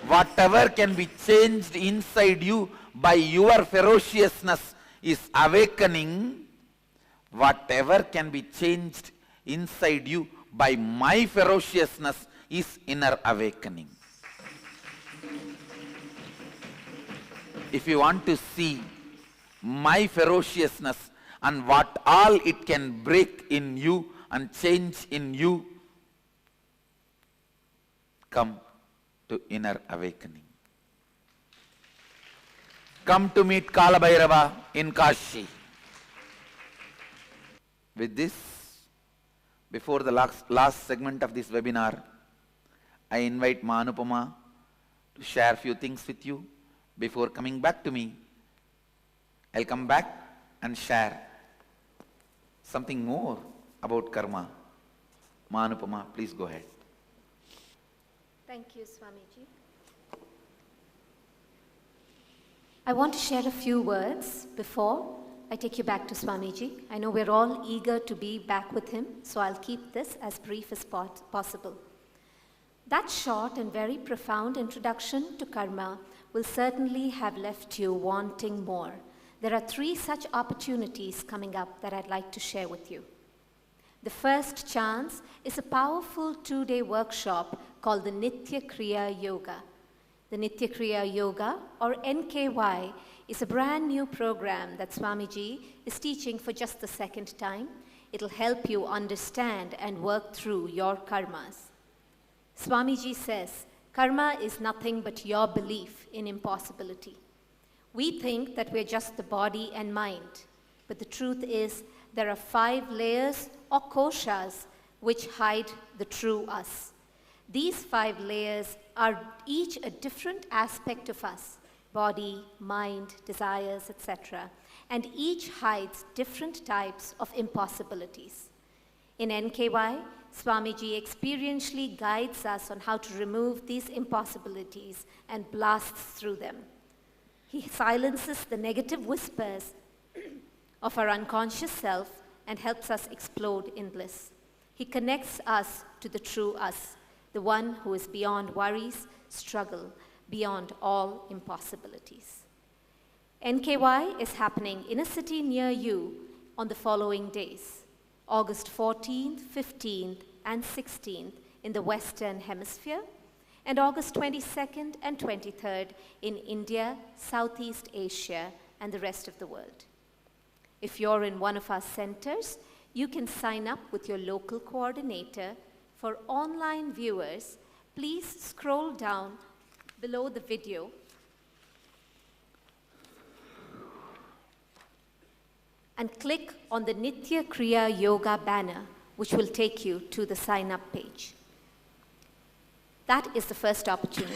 Whatever can be changed inside you by your ferociousness is awakening. Whatever can be changed inside you by my ferociousness is inner awakening. If you want to see my ferociousness and what all it can break in you and change in you, come to inner awakening. Come to meet Kala Bhairava in Kashi. With this, before the last segment of this webinar, I invite Ma Anupama to share a few things with you. Before coming back to me, I'll come back and share something more about karma. Ma Anupama, please go ahead. Thank you, Swamiji. I want to share a few words before I take you back to Swamiji. I know we're all eager to be back with him, so I'll keep this as brief as possible. That short and very profound introduction to karma will certainly have left you wanting more. There are 3 such opportunities coming up that I'd like to share with you. The first chance is a powerful 2-day workshop called the Nitya Kriya Yoga. The Nitya Kriya Yoga, or NKY, is a brand new program that Swamiji is teaching for just the second time. It'll help you understand and work through your karmas. Swamiji says, karma is nothing but your belief in impossibility. We think that we're just the body and mind, but the truth is there are 5 layers or koshas which hide the true us. These 5 layers are each a different aspect of us: body, mind, desires, etc. And each hides different types of impossibilities. In NKY, Swamiji experientially guides us on how to remove these impossibilities and blasts through them. He silences the negative whispers of our unconscious self and helps us explode in bliss. He connects us to the true us, the one who is beyond worries, struggle, beyond all impossibilities. NKY is happening in a city near you on the following days: August 14th, 15th, and 16th in the Western Hemisphere, and August 22nd and 23rd in India, Southeast Asia, and the rest of the world. If you're in one of our centers, you can sign up with your local coordinator. For online viewers, please scroll down below the video and click on the Nitya Kriya Yoga banner, which will take you to the sign-up page. That is the first opportunity.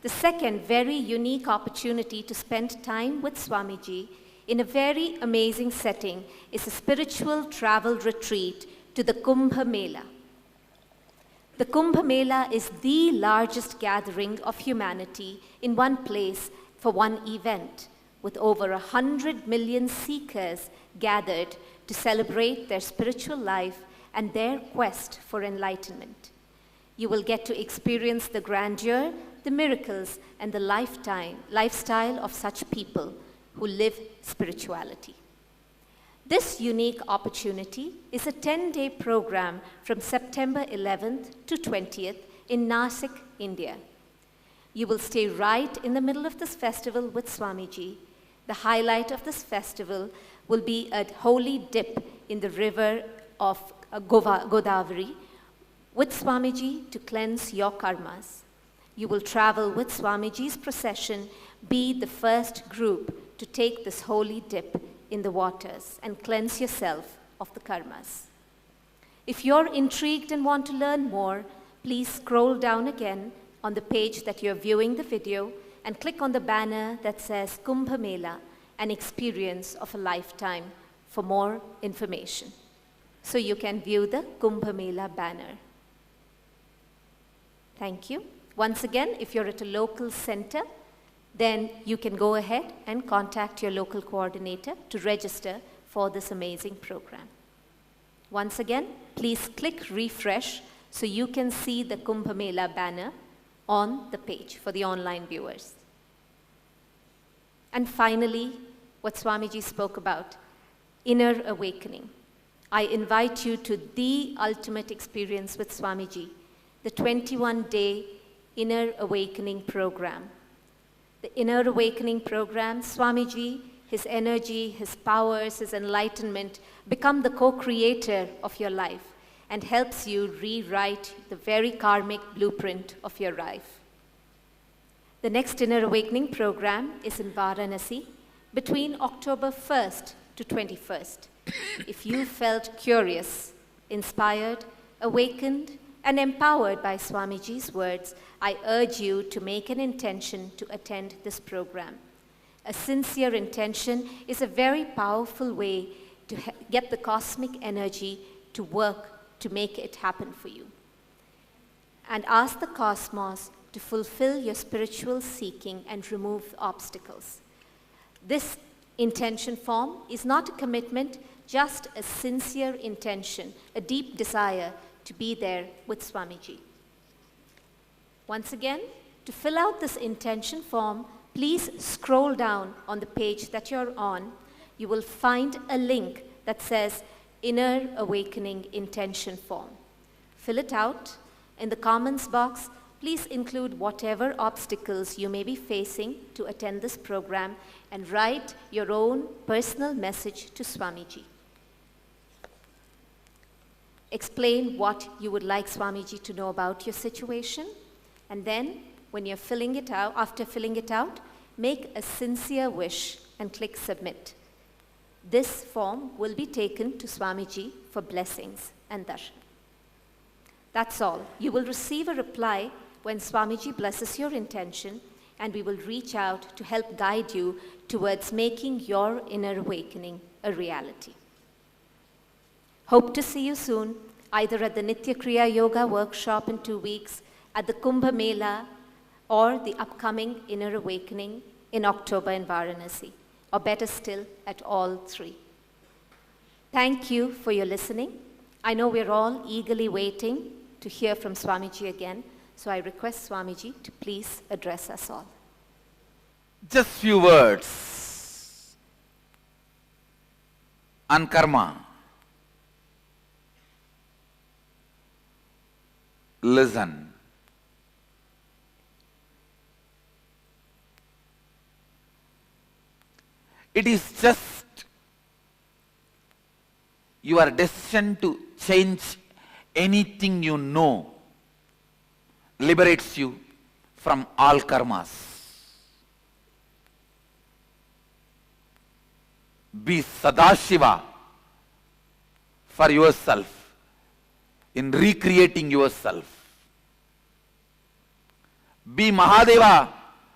The second very unique opportunity to spend time with Swamiji in a very amazing setting is a spiritual travel retreat to the Kumbh Mela. The Kumbh Mela is the largest gathering of humanity in one place for one event, with over 100 million seekers gathered to celebrate their spiritual life and their quest for enlightenment. You will get to experience the grandeur, the miracles, and the lifestyle of such people who live spirituality. This unique opportunity is a 10-day program from September 11th to 20th in Nasik, India. You will stay right in the middle of this festival with Swamiji. The highlight of this festival will be a holy dip in the river of Godavari with Swamiji to cleanse your karmas. You will travel with Swamiji's procession, be the first group to take this holy dip in the waters and cleanse yourself of the karmas. If you're intrigued and want to learn more, please scroll down again on the page that you're viewing the video and click on the banner that says Kumbh Mela, an experience of a lifetime, for more information. So you can view the Kumbh Mela banner. Thank you. Once again, if you're at a local center, then you can go ahead and contact your local coordinator to register for this amazing program. Once again, please click refresh so you can see the Kumbh Mela banner on the page for the online viewers. And finally, what Swamiji spoke about, inner awakening. I invite you to the ultimate experience with Swamiji, the 21-day Inner Awakening Program. The Inner Awakening Program, Swamiji, his energy, his powers, his enlightenment become the co-creator of your life and helps you rewrite the very karmic blueprint of your life. The next Inner Awakening Program is in Varanasi between October 1st to 21st. If you felt curious, inspired, awakened, and empowered by Swamiji's words, I urge you to make an intention to attend this program. A sincere intention is a very powerful way to get the cosmic energy to work to make it happen for you. And ask the cosmos to fulfill your spiritual seeking and remove obstacles. This intention form is not a commitment, just a sincere intention, a deep desire to be there with Swamiji. Once again, to fill out this intention form, please scroll down on the page that you're on. You will find a link that says Inner Awakening Intention Form. Fill it out. In the comments box, please include whatever obstacles you may be facing to attend this program and write your own personal message to Swamiji. Explain what you would like Swamiji to know about your situation, and then when you're filling it out, after filling it out, make a sincere wish and click submit. This form will be taken to Swamiji for blessings and darshan. That's all. You will receive a reply when Swamiji blesses your intention, and we will reach out to help guide you towards making your inner awakening a reality. Hope to see you soon, either at the Nitya Kriya Yoga workshop in 2 weeks, at the Kumbh Mela, or the upcoming Inner Awakening in October in Varanasi, or better still, at all three. Thank you for your listening. I know we're all eagerly waiting to hear from Swamiji again, so I request Swamiji to please address us all. Just few words on karma. Listen. It is just your decision to change anything you know liberates you from all karmas. Be Sadashiva for yourself in recreating yourself. Be Mahadeva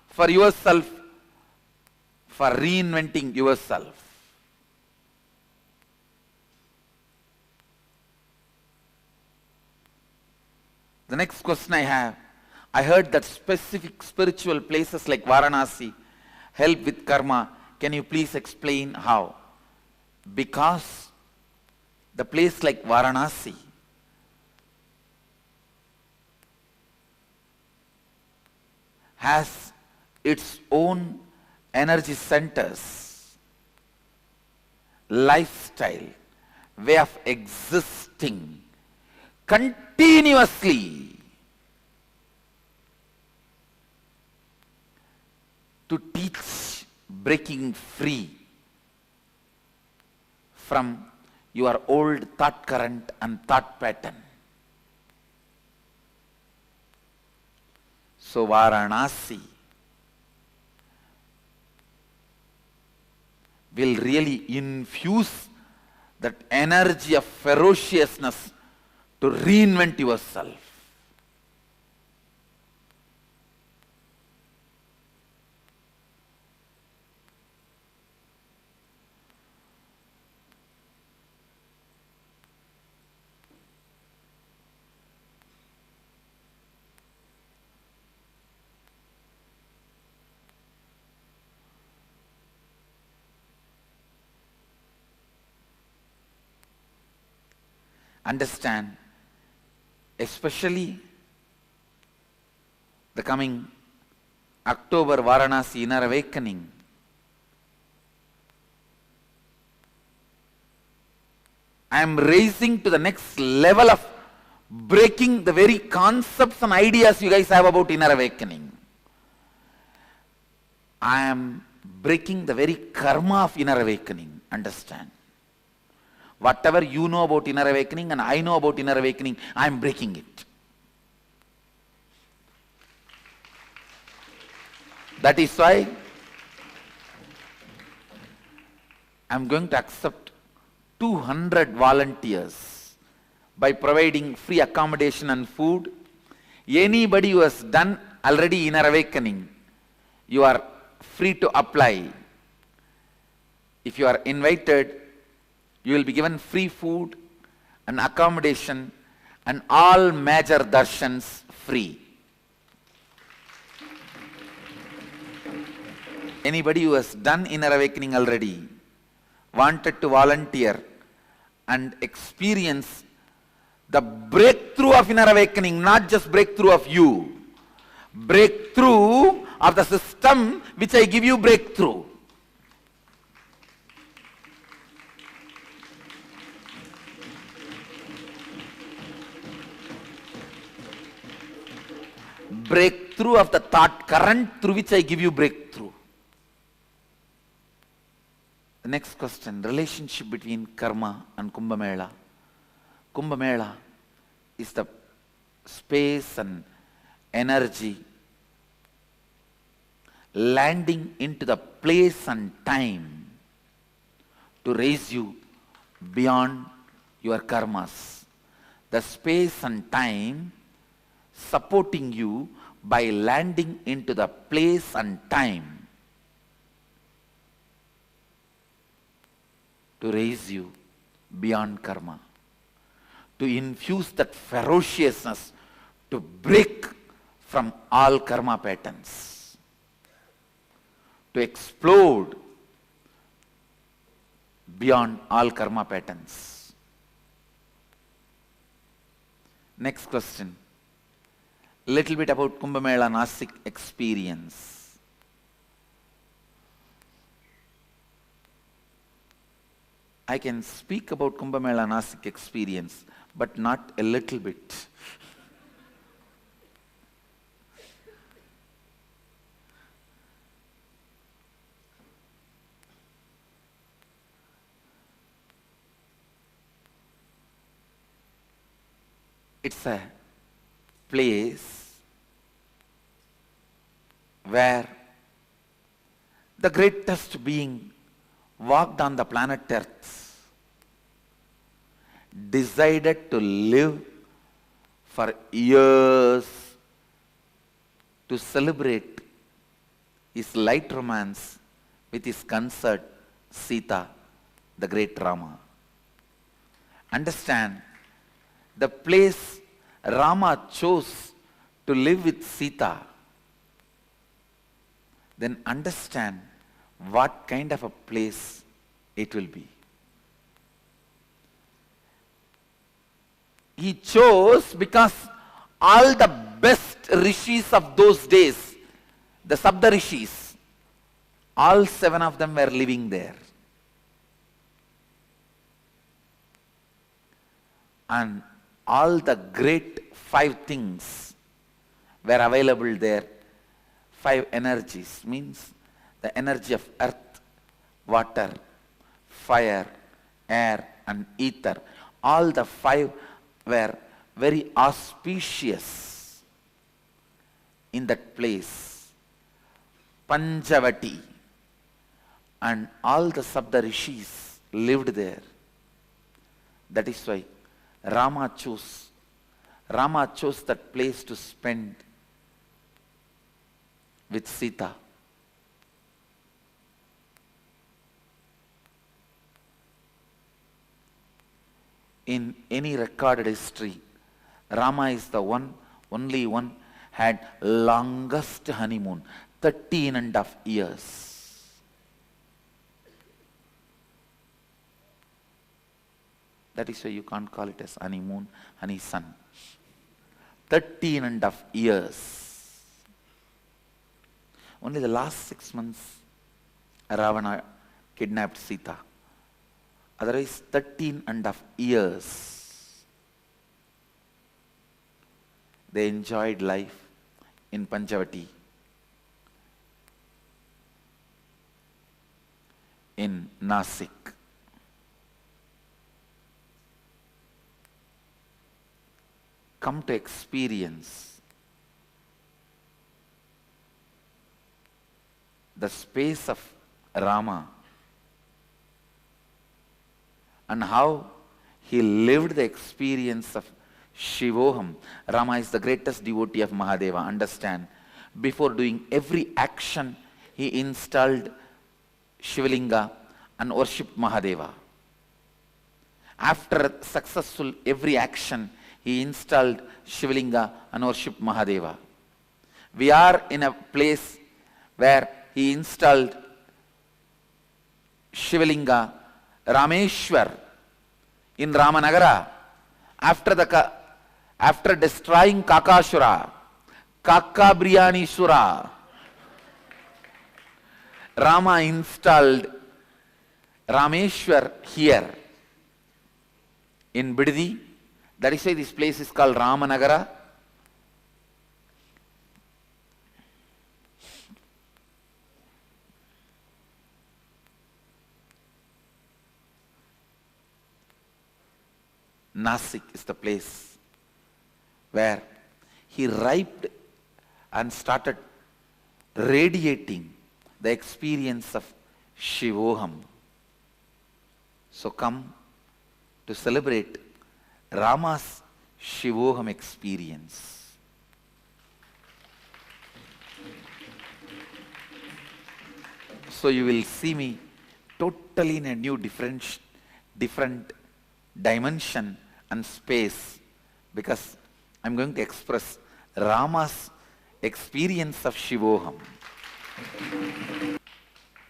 for yourself for reinventing yourself. The next question I have, I heard that specific spiritual places like Varanasi help with karma. Can you please explain how? Because the place like Varanasi has its own energy centers, lifestyle, way of existing continuously to teach breaking free from your old thought current and thought pattern. So Varanasi will really infuse that energy of ferociousness to reinvent yourself. Understand, especially the coming October Varanasi Inner Awakening. I am raising to the next level of breaking the very concepts and ideas you guys have about Inner Awakening. I am breaking the very karma of Inner Awakening. Understand? Whatever you know about Inner Awakening and I know about Inner Awakening, I am breaking it. That is why I am going to accept 200 volunteers by providing free accommodation and food. Anybody who has done already Inner Awakening, you are free to apply. If you are invited, you will be given free food and accommodation and all major darshans free. Anybody who has done Inner Awakening already, wanted to volunteer and experience the breakthrough of Inner Awakening, not just breakthrough of you, breakthrough of the system which I give you breakthrough. Breakthrough of the thought current through which I give you breakthrough. The next question, relationship between karma and Kumbh Mela. Kumbh Mela is the space and energy landing into the place and time to raise you beyond your karmas. The space and time supporting you by landing into the place and time to raise you beyond karma, to infuse that ferociousness to break from all karma patterns, to explode beyond all karma patterns. Next question. Little bit about Kumbh Mela Nasik experience. I can speak about Kumbh Mela Nasik experience, but not a little bit. It's a place where the greatest being walked on the planet Earth, decided to live for years to celebrate his light romance with his consort Sita, the great Rama. Understand, the place Rama chose to live with Sita, then understand what kind of a place it will be. He chose because all the best rishis of those days, the Sabda rishis, all 7 of them were living there. And all the great 5 things were available there. 5 energies means the energy of earth, water, fire, air and ether. All the 5 were very auspicious in that place, Panchavati, and all the Sabda rishis lived there. That is why Rama chose that place to spend with Sita. In any recorded history, Rama is the only one had longest honeymoon, 13.5 years. That is why you can't call it as honeymoon, honey sun. 13.5 years. Only the last 6 months, Ravana kidnapped Sita. Otherwise, 13.5 years. They enjoyed life in Panchavati, in Nasik. Come to experience the space of Rama and how he lived the experience of Shivoham. Rama is the greatest devotee of Mahadeva. Understand, before doing every action, he installed Shivalinga and worshipped Mahadeva. After successful every action, he installed Shivalinga and worshipped Mahadeva. We are in a place where he installed Shivalinga, Rameshwar, in Ramanagara. After destroying Kakashura, Kakabriyanishura, Rama installed Rameshwar here in Bidadi. That is why this place is called Ramanagara. Nasik is the place where he ripened and started radiating the experience of Shivoham. So come to celebrate Rama's Shivoham experience. So you will see me totally in a new different dimension and space, because I'm going to express Rama's experience of Shivoham.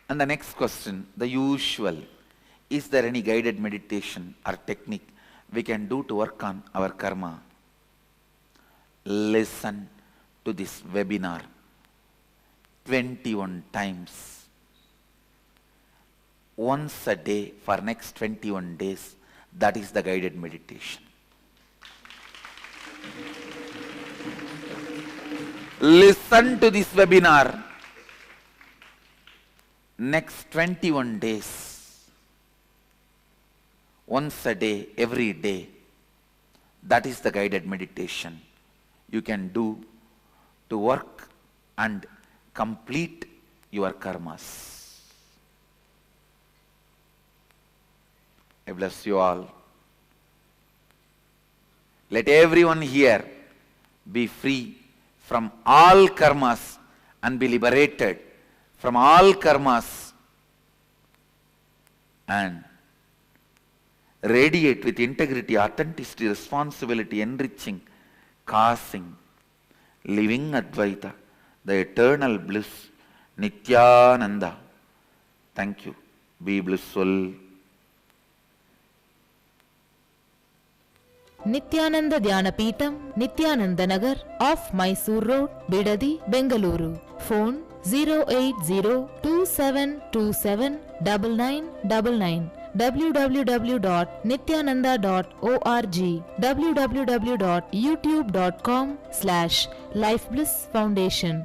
And the next question, the usual, is there any guided meditation or technique we can do to work on our karma? Listen to this webinar 21 times. Once a day for next 21 days. That is the guided meditation. Listen to this webinar next 21 days. Once a day, every day. That is the guided meditation you can do to work and complete your karmas. I bless you all. Let everyone here be free from all karmas and be liberated from all karmas and radiate with integrity, authenticity, responsibility, enriching, causing, living Advaita, the eternal bliss, Nityananda. Thank you. Be blissful. Nityananda Dhyanapitham, Nityananda Nagar, off Mysore Road, Bidadi, Bengaluru. Phone 08027279999. www.nityananda.org, www.youtube.com/Life Bliss Foundation.